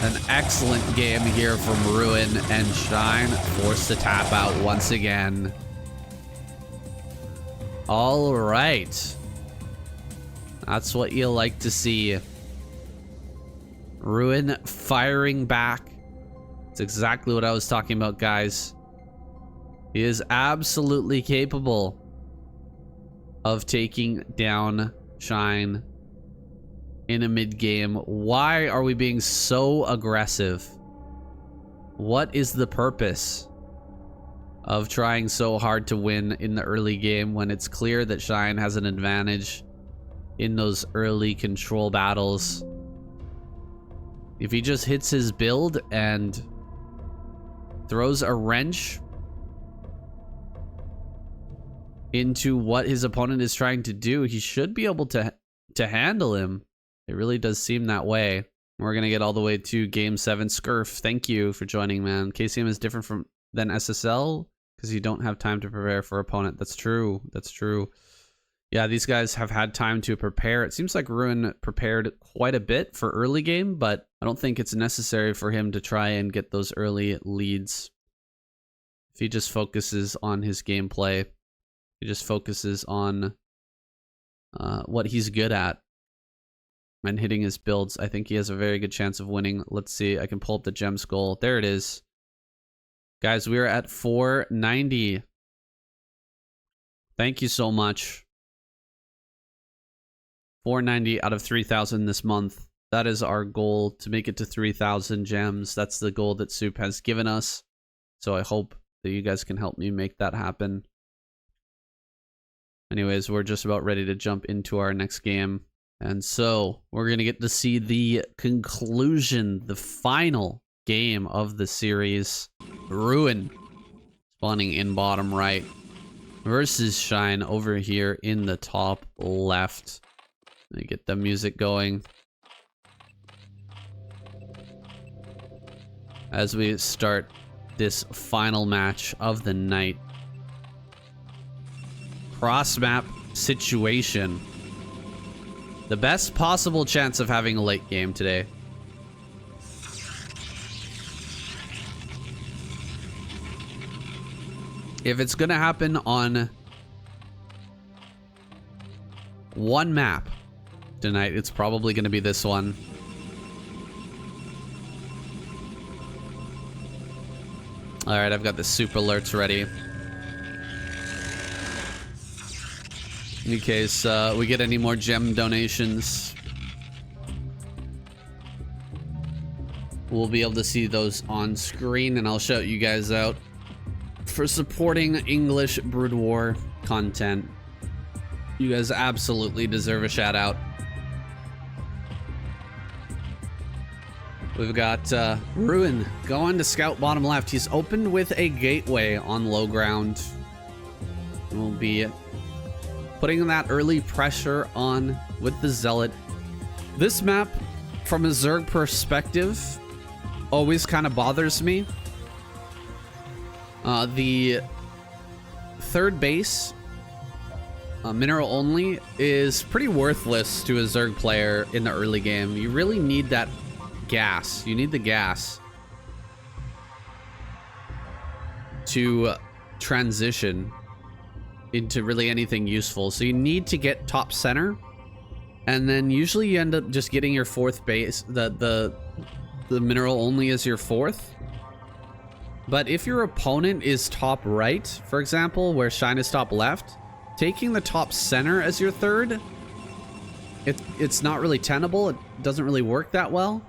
An excellent game here from Ruin, and Shine forced to tap out once again. All right. That's what you like to see. Ruin firing back. It's exactly what I was talking about, guys. He is absolutely capable of taking down Shine in a mid game. Why are we being so aggressive? What is the purpose of trying so hard to win in the early game when it's clear that Shine has an advantage in those early control battles? If he just hits his build and throws a wrench into what his opponent is trying to do, he should be able to handle him. It really does seem that way. We're gonna get all the way to Game 7. Scurf, thank you for joining, man. KCM is different than SSL because you don't have time to prepare for opponent. That's true. That's true. Yeah, these guys have had time to prepare. It seems like Ruin prepared quite a bit for early game, but I don't think it's necessary for him to try and get those early leads. If he just focuses on his gameplay, he just focuses on what he's good at and hitting his builds, I think he has a very good chance of winning. Let's see, I can pull up the gem skull. There it is. Guys, we are at 490. Thank you so much. 490 out of 3,000 this month. That is our goal, to make it to 3,000 gems. That's the goal that SOOP has given us. So I hope that you guys can help me make that happen. Anyways, we're just about ready to jump into our next game. And so we're going to get to see the conclusion, the final game of the series. Ruin spawning in bottom right versus Shine over here in the top left. Let me get the music going as we start this final match of the night. Cross map situation. The best possible chance of having a late game today. If it's gonna happen on one map tonight, it's probably gonna be this one. Alright, I've got the SOOP alerts ready. In case we get any more gem donations, we'll be able to see those on screen, and I'll shout you guys out for supporting English Broodwar content. You guys absolutely deserve a shout out. We've got Ruin going to scout bottom left. He's opened with a gateway on low ground. We'll be putting that early pressure on with the Zealot. This map, from a Zerg perspective, always kind of bothers me. The third base, mineral only, is pretty worthless to a Zerg player in the early game. You really need that gas. You need the gas to transition into really anything useful. So you need to get top center, and then usually you end up just getting your fourth base. The mineral only is your fourth. But if your opponent is top right, for example, where Shine is top left, taking the top center as your third, it's not really tenable. It doesn't really work that well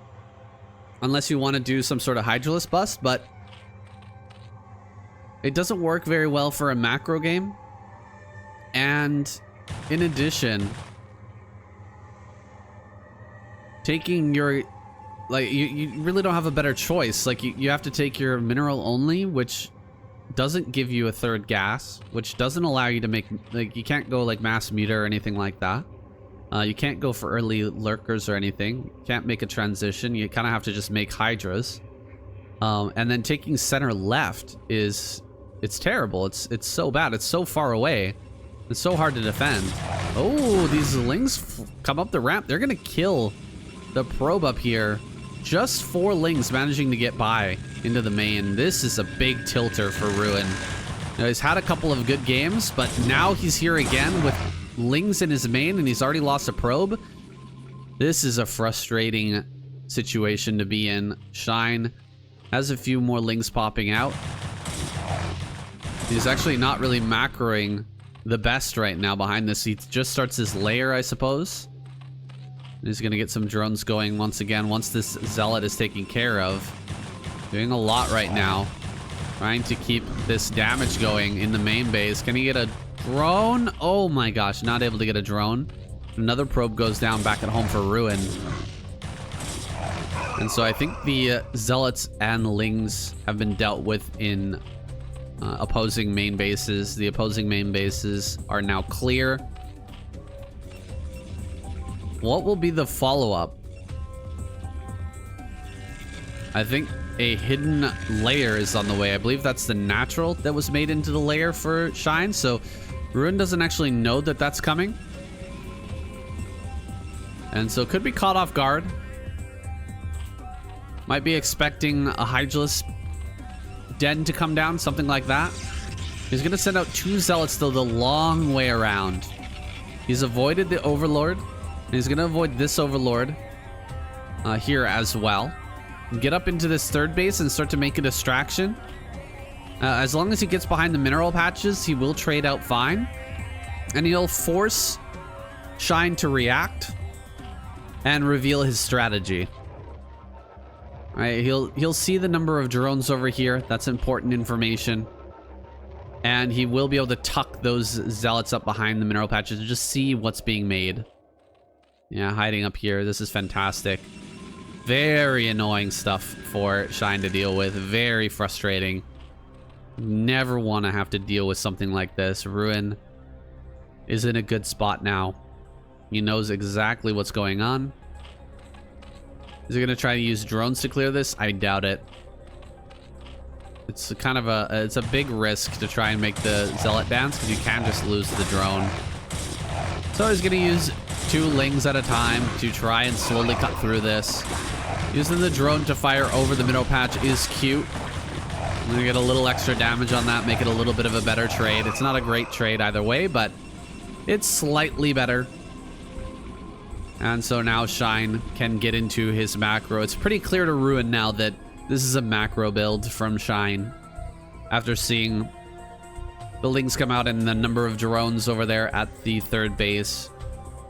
unless you want to do some sort of Hydralisk bust, but it doesn't work very well for a macro game. And in addition, taking your, like, you really don't have a better choice. Like, you have to take your mineral only, which doesn't give you a third gas, which doesn't allow you to make, like, you can't go like mass meter or anything like that. You can't go for early lurkers or anything. You can't make a transition. You kind of have to just make hydras. And then taking center left is, it's terrible. It's so bad. It's so far away. It's so hard to defend. Oh, these Lings come up the ramp. They're gonna kill the probe up here. just 4 Lings managing to get by into the main. This is a big tilter for Ruin. Now, he's had a couple of good games, but now he's here again with Lings in his main, and he's already lost a probe. This is a frustrating situation to be in. Shine has a few more Lings popping out. He's actually not really macroing the best right now behind this. He just starts his lair, I suppose. He's going to get some drones going once again once this Zealot is taken care of. Doing a lot right now. Trying to keep this damage going in the main base. Can he get a drone? Oh my gosh, not able to get a drone. Another probe goes down back at home for Ruin. And so I think the Zealots and Lings have been dealt with in opposing main bases. The opposing main bases are now clear. What will be the follow-up? I think a hidden layer is on the way. I believe that's the natural that was made into the layer for Shine. So Ruin doesn't actually know that that's coming. And so could be caught off guard. Might be expecting a Hydralisk Den to come down, something like that. He's going to send out 2 Zealots though the long way around. He's avoided the Overlord. And he's going to avoid this Overlord here as well. Get up into this 3rd base and start to make a distraction. As long as he gets behind the mineral patches, he will trade out fine. And he'll force Shine to react and reveal his strategy. All right, he'll see the number of drones over here. That's important information. And he will be able to tuck those Zealots up behind the mineral patches to just see what's being made. Yeah, hiding up here. This is fantastic. Very annoying stuff for Shine to deal with. Very frustrating. Never want to have to deal with something like this. Ruin is in a good spot now. He knows exactly what's going on. Is he going to try to use drones to clear this? I doubt it. It's kind of it's a big risk to try and make the Zealot dance because you can just lose the drone. So he's going to use 2 Lings at a time to try and slowly cut through this. Using the drone to fire over the middle patch is cute. I'm going to get a little extra damage on that, make it a little bit of a better trade. It's not a great trade either way, but it's slightly better. And so now Shine can get into his macro. It's pretty clear to Ruin now that this is a macro build from Shine. After seeing the Lings come out and the number of drones over there at the 3rd base,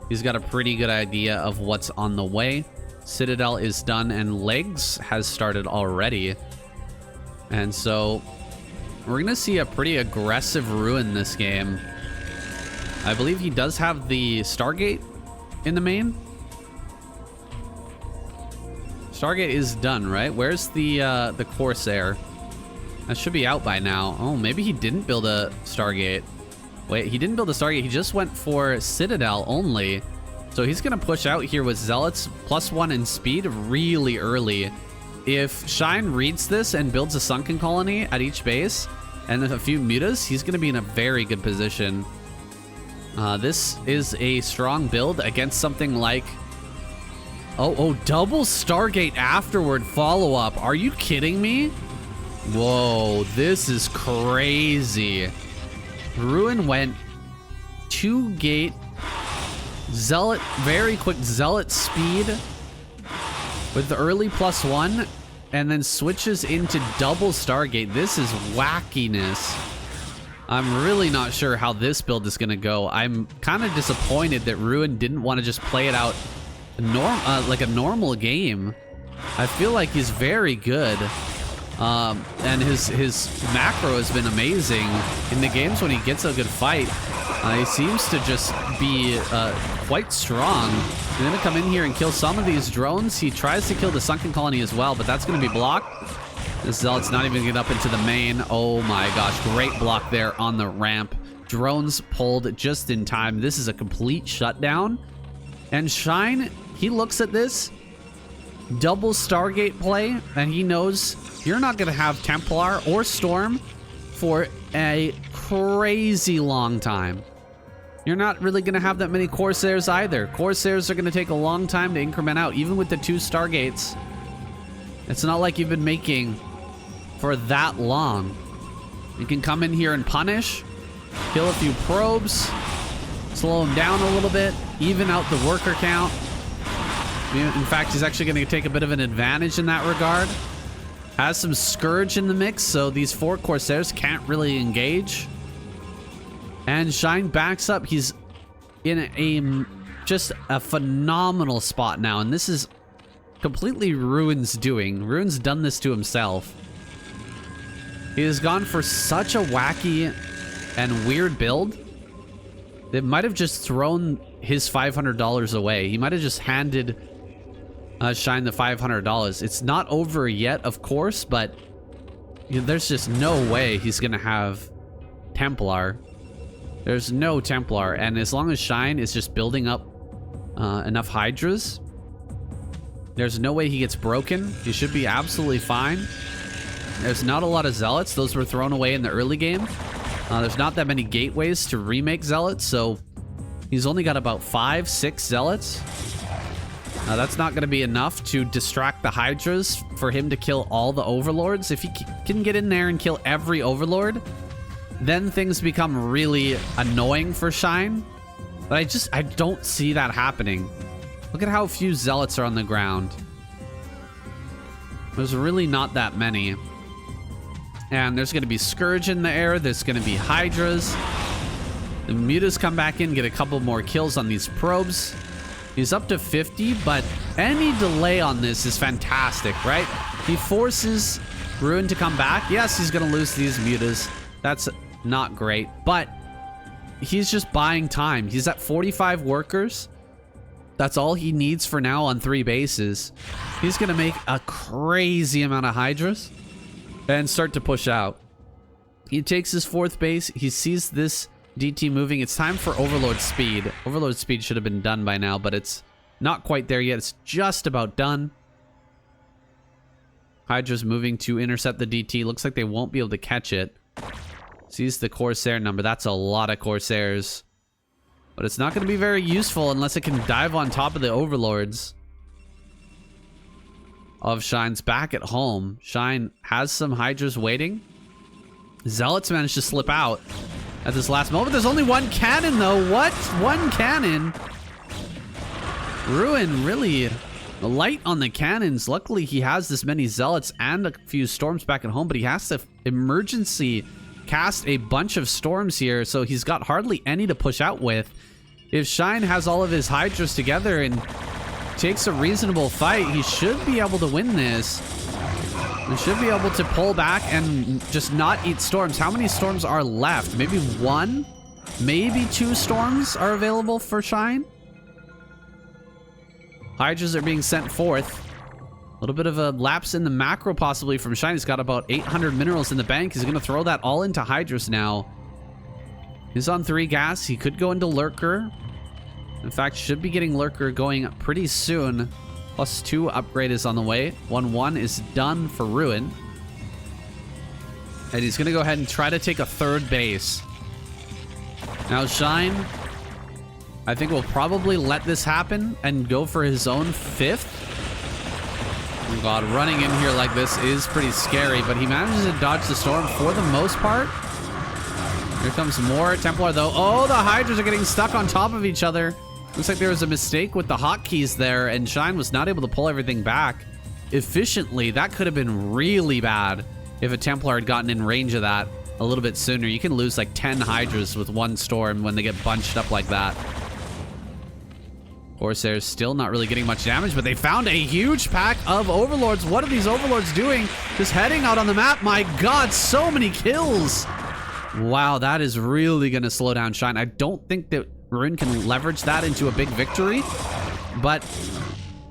he's got a pretty good idea of what's on the way. Citadel is done and Legs has started already. And so we're going to see a pretty aggressive Ruin this game. I believe he does have the Stargate in the main. Stargate is done, right? Where's the Corsair? That should be out by now. Oh, maybe he didn't build a Stargate. Wait, he didn't build a Stargate. He just went for Citadel only. So he's going to push out here with Zealots +1 in speed really early. If Shine reads this and builds a Sunken Colony at each base and a few mutas, he's going to be in a very good position. This is a strong build against something like... Oh, double Stargate afterward follow-up. Are you kidding me? Whoa, this is crazy. Ruin went 2-gate Zealot, very quick Zealot speed with the early +1 and then switches into double Stargate. This is wackiness. I'm really not sure how this build is going to go. I'm kind of disappointed that Ruin didn't want to just play it out like a normal game. I feel like he's very good. And his macro has been amazing. In the games when he gets a good fight, he seems to just be quite strong. He's going to come in here and kill some of these drones. He tries to kill the Sunken Colony as well, but that's going to be blocked. This Zealot's not even get up into the main. Oh my gosh, great block there on the ramp. Drones pulled just in time. This is a complete shutdown. And Shine, he looks at this double Stargate play, and he knows you're not going to have Templar or Storm for a crazy long time. You're not really going to have that many Corsairs either. Corsairs are going to take a long time to increment out, even with the 2 Stargates. It's not like you've been making for that long. You can come in here and punish, kill a few probes, slow him down a little bit, even out the worker count. In fact, he's actually going to take a bit of an advantage in that regard. Has some Scourge in the mix, so these 4 Corsairs can't really engage. And Shine backs up. He's in just a phenomenal spot now, and this is completely Ruin's doing. Ruin's done this to himself. He has gone for such a wacky and weird build. They might have just thrown his $500 away. He might have just handed Shine the $500. It's not over yet, of course, but there's just no way he's gonna have Templar. There's no Templar, and as long as Shine is just building up enough Hydras, there's no way he gets broken. He should be absolutely fine. There's not a lot of Zealots. Those were thrown away in the early game. There's not that many gateways to remake Zealots, so he's only got about 5, 6 Zealots. That's not going to be enough to distract the Hydras for him to kill all the Overlords. If he can get in there and kill every Overlord, then things become really annoying for Shine. But I don't see that happening. Look at how few Zealots are on the ground. There's really not that many. And there's going to be Scourge in the air. There's going to be Hydras. The Mutas come back in, get a couple more kills on these probes. He's up to 50, but any delay on this is fantastic, right? He forces Ruin to come back. Yes, he's going to lose these Mutas. That's not great, but he's just buying time. He's at 45 workers. That's all he needs for now on 3 bases. He's going to make a crazy amount of Hydras and start to push out. He takes his 4th base. He sees this DT moving. It's time for Overlord Speed. Overlord Speed should have been done by now, but it's not quite there yet. It's just about done. Hydra's moving to intercept the DT. Looks like they won't be able to catch it. Sees the Corsair number. That's a lot of Corsairs. But it's not going to be very useful unless it can dive on top of the Overlords. Of Shine's back at home. Shine has some Hydras waiting. Zealots managed to slip out at this last moment. There's only 1 cannon, though. What? 1 cannon? Ruin really light on the cannons. Luckily, he has this many Zealots and a few Storms back at home, but he has to emergency cast a bunch of Storms here, so he's got hardly any to push out with. If Shine has all of his Hydras together and takes a reasonable fight, he should be able to win this. He should be able to pull back and just not eat Storms. How many Storms are left? Maybe 1? Maybe 2 Storms are available for Shine? Hydras are being sent forth. A little bit of a lapse in the macro possibly from Shine. He's got about 800 minerals in the bank. He's going to throw that all into Hydras now. He's on 3 gas. He could go into Lurker. In fact, should be getting Lurker going pretty soon. +2 upgrade is on the way. 1-1 is done for Ruin. And he's going to go ahead and try to take a 3rd base. Now Shine, I think, will probably let this happen and go for his own 5th. Oh God, running in here like this is pretty scary, but he manages to dodge the Storm for the most part. Here comes more Templar, though. Oh, the Hydras are getting stuck on top of each other. Looks like there was a mistake with the hotkeys there, and Shine was not able to pull everything back efficiently. That could have been really bad if a Templar had gotten in range of that a little bit sooner. You can lose like 10 Hydras with 1 Storm when they get bunched up like that. Corsairs still not really getting much damage, but they found a huge pack of Overlords. What are these Overlords doing? Just heading out on the map. My God, so many kills. Wow, that is really going to slow down Shine. I don't think that Ruin can leverage that into a big victory, but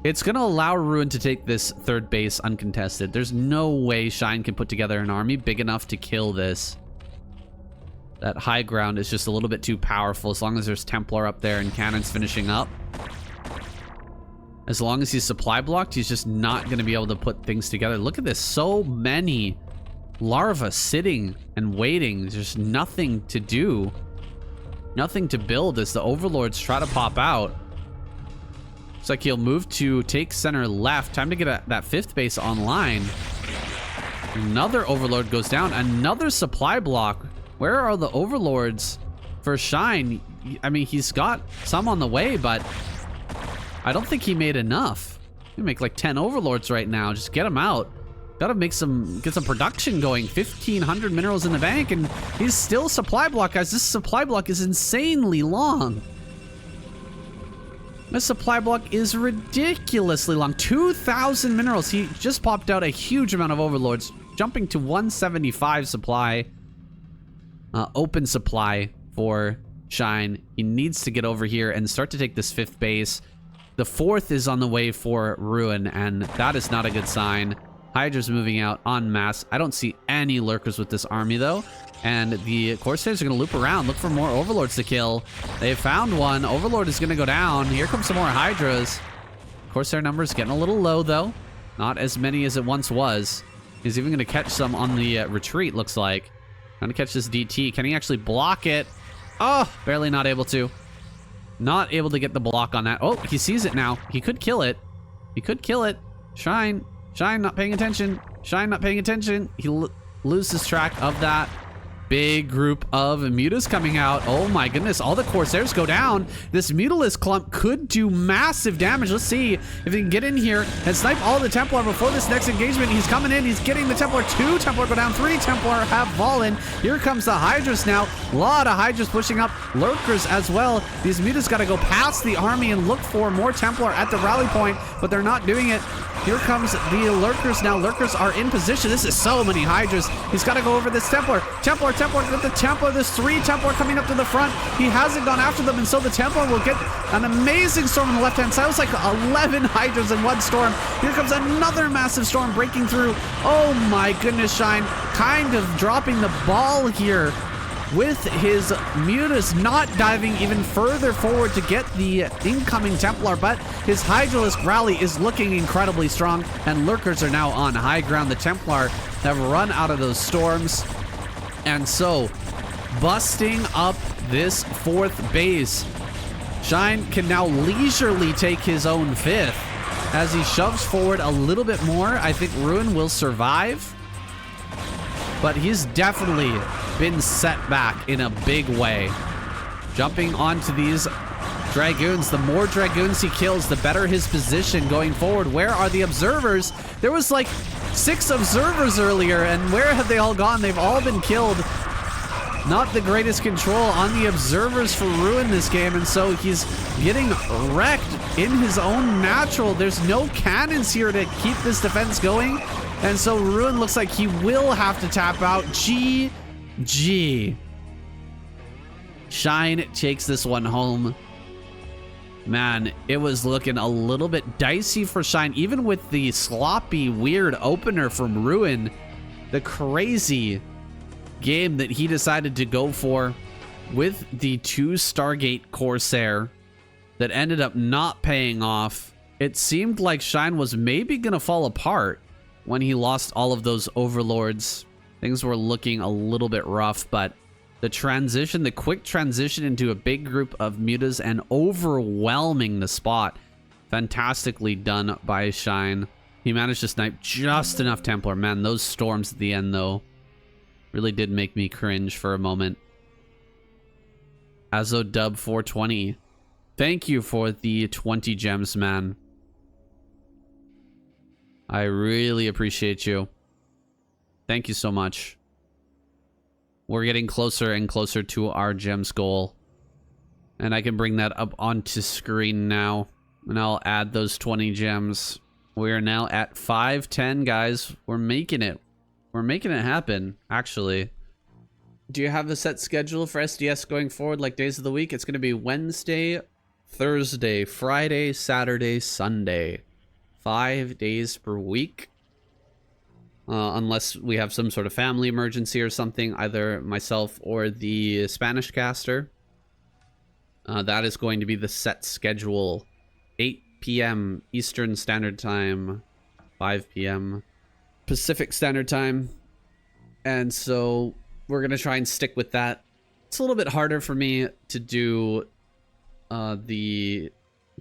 it's going to allow Ruin to take this 3rd base uncontested. There's no way Shine can put together an army big enough to kill this. That high ground is just a little bit too powerful as long as there's Templar up there and cannons finishing up. As long as he's supply blocked, he's just not going to be able to put things together. Look at this. So many larvae sitting and waiting. There's just nothing to do. Nothing to build as the Overlords try to pop out. Looks like he'll move to take center left. Time to get that 5th base online. Another overlord goes down. Another supply block. Where are the overlords for Shine? I mean, he's got some on the way, but I don't think he made enough. He make like 10 overlords right now. Just get them out. Gotta get some production going. 1,500 minerals in the bank, and he's still supply block, guys. This supply block is insanely long. This supply block is ridiculously long. 2,000 minerals. He just popped out a huge amount of overlords, jumping to 175 supply. Open supply for Shine. He needs to get over here and start to take this 5th base. The 4th is on the way for Ruin, and that is not a good sign. Hydra's moving out en masse. I don't see any lurkers with this army, though. And the Corsairs are going to loop around, look for more overlords to kill. They found one. Overlord is going to go down. Here comes some more Hydras. Corsair numbers getting a little low, though. Not as many as it once was. He's even going to catch some on the retreat, looks like. Trying to catch this DT. Can he actually block it? Oh, barely not able to. Not able to get the block on that. Oh, he sees it now. He could kill it. He could kill it. Shine not paying attention. Shine not paying attention. He loses track of that. Big group of mutas coming out. Oh my goodness, all the Corsairs go down. This Mutalisk clump could do massive damage. Let's see if he can get in here and snipe all the Templar before this next engagement. He's coming in, he's getting the Templar. 2 Templar go down, 3 Templar have fallen. Here comes the Hydras now. A lot of Hydras pushing up, lurkers as well. These mutas gotta go past the army and look for more Templar at the rally point, but they're not doing it. Here comes the lurkers now. Lurkers are in position. This is so many Hydras. He's got to go over this Templar. Templar, get the Templar. There's 3 Templar coming up to the front. He hasn't gone after them, and so the Templar will get an amazing storm on the left-hand side. It was like 11 Hydras in one storm. Here comes another massive storm breaking through. Oh my goodness, Shine kind of dropping the ball here with his mutas, not diving even further forward to get the incoming Templar, but his Hydralisk rally is looking incredibly strong, and lurkers are now on high ground. The Templar have run out of those storms, and so busting up this 4th base, Shine can now leisurely take his own 5th. As he shoves forward a little bit more, I think Ruin will survive, but he's definitely been set back in a big way. Jumping onto these Dragoons. The more Dragoons he kills, the better his position going forward. Where are the observers? There was like 6 observers earlier, and where have they all gone? They've all been killed. Not the greatest control on the observers for Ruin this game, and so he's getting wrecked in his own natural. There's no cannons here to keep this defense going, and so Ruin looks like he will have to tap out. GG. Shine takes this one home. Man, it was looking a little bit dicey for Shine, even with the sloppy, weird opener from Ruin. The crazy game that he decided to go for with the 2 Stargate Corsair that ended up not paying off. It seemed like Shine was maybe gonna fall apart when he lost all of those overlords. Things were looking a little bit rough, but the quick transition into a big group of mutas and overwhelming the spot, fantastically done by Shine. He managed to snipe just enough Templar. Man, those storms at the end, though, really did make me cringe for a moment. Azo Dub 420. Thank you for the 20 gems, man. I really appreciate you. Thank you so much. We're getting closer and closer to our gems goal. And I can bring that up onto screen now. And I'll add those 20 gems. We are now at 510, guys. We're making it. We're making it happen, actually. Do you have a set schedule for SDS going forward, like days of the week? It's going to be Wednesday, Thursday, Friday, Saturday, Sunday. 5 days per week. Unless we have some sort of family emergency or something, either myself or the Spanish caster. That is going to be the set schedule. 8 p.m. Eastern Standard Time, 5 p.m. Pacific Standard Time. And so we're going to try and stick with that. It's a little bit harder for me to do the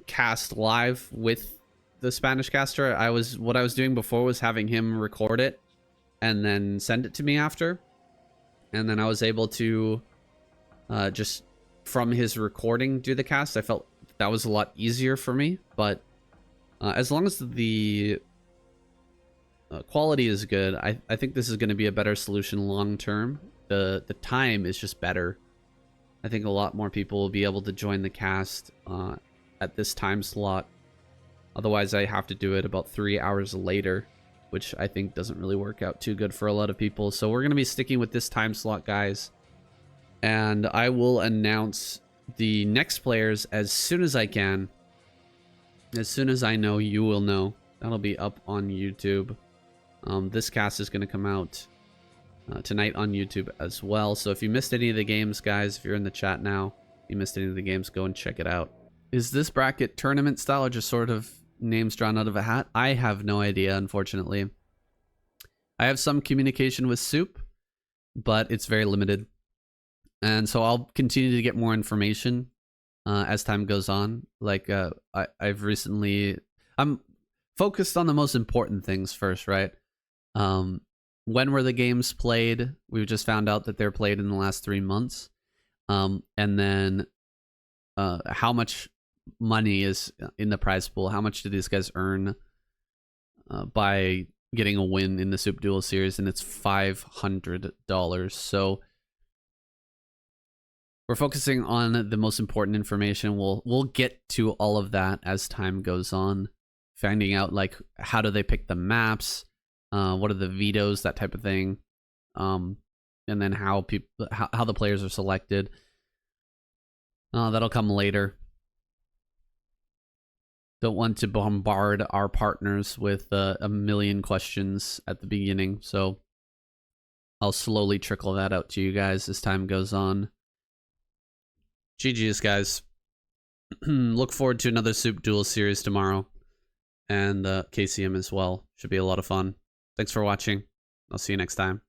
cast live with the Spanish caster. What I was doing before was having him record it and then send it to me after. And then I was able to just from his recording do the cast. I felt that was a lot easier for me, but as long as the quality is good, I think this is going to be a better solution long term. The time is just better. I think a lot more people will be able to join the cast at this time slot. Otherwise, I have to do it about 3 hours later, which I think doesn't really work out too good for a lot of people. So we're going to be sticking with this time slot, guys. And I will announce the next players as soon as I can. As soon as I know, you will know. That'll be up on YouTube. This cast is going to come out tonight on YouTube as well. So if you missed any of the games, guys, if you're in the chat now, if you missed any of the games, go and check it out. Is this bracket tournament style or just sort of names drawn out of a hat? I have no idea, unfortunately. I have some communication with SOOP, but it's very limited. And so I'll continue to get more information as time goes on. Like I've recently... I'm focused on the most important things first, right? When were the games played? We've just found out that they're played in the last 3 months. And then how much money is in the prize pool? How much do these guys earn by getting a win in the SOOP Duel Series? And it's $500. So we're focusing on the most important information. We'll get to all of that as time goes on. Finding out like how do they pick the maps? What are the vetoes, that type of thing, and then how the players are selected. That'll come later. Don't want to bombard our partners with a million questions at the beginning, so I'll slowly trickle that out to you guys as time goes on. GG's, guys. Look forward to another SOOP Duel Series tomorrow, and KCM as well. Should be a lot of fun. Thanks for watching. I'll see you next time.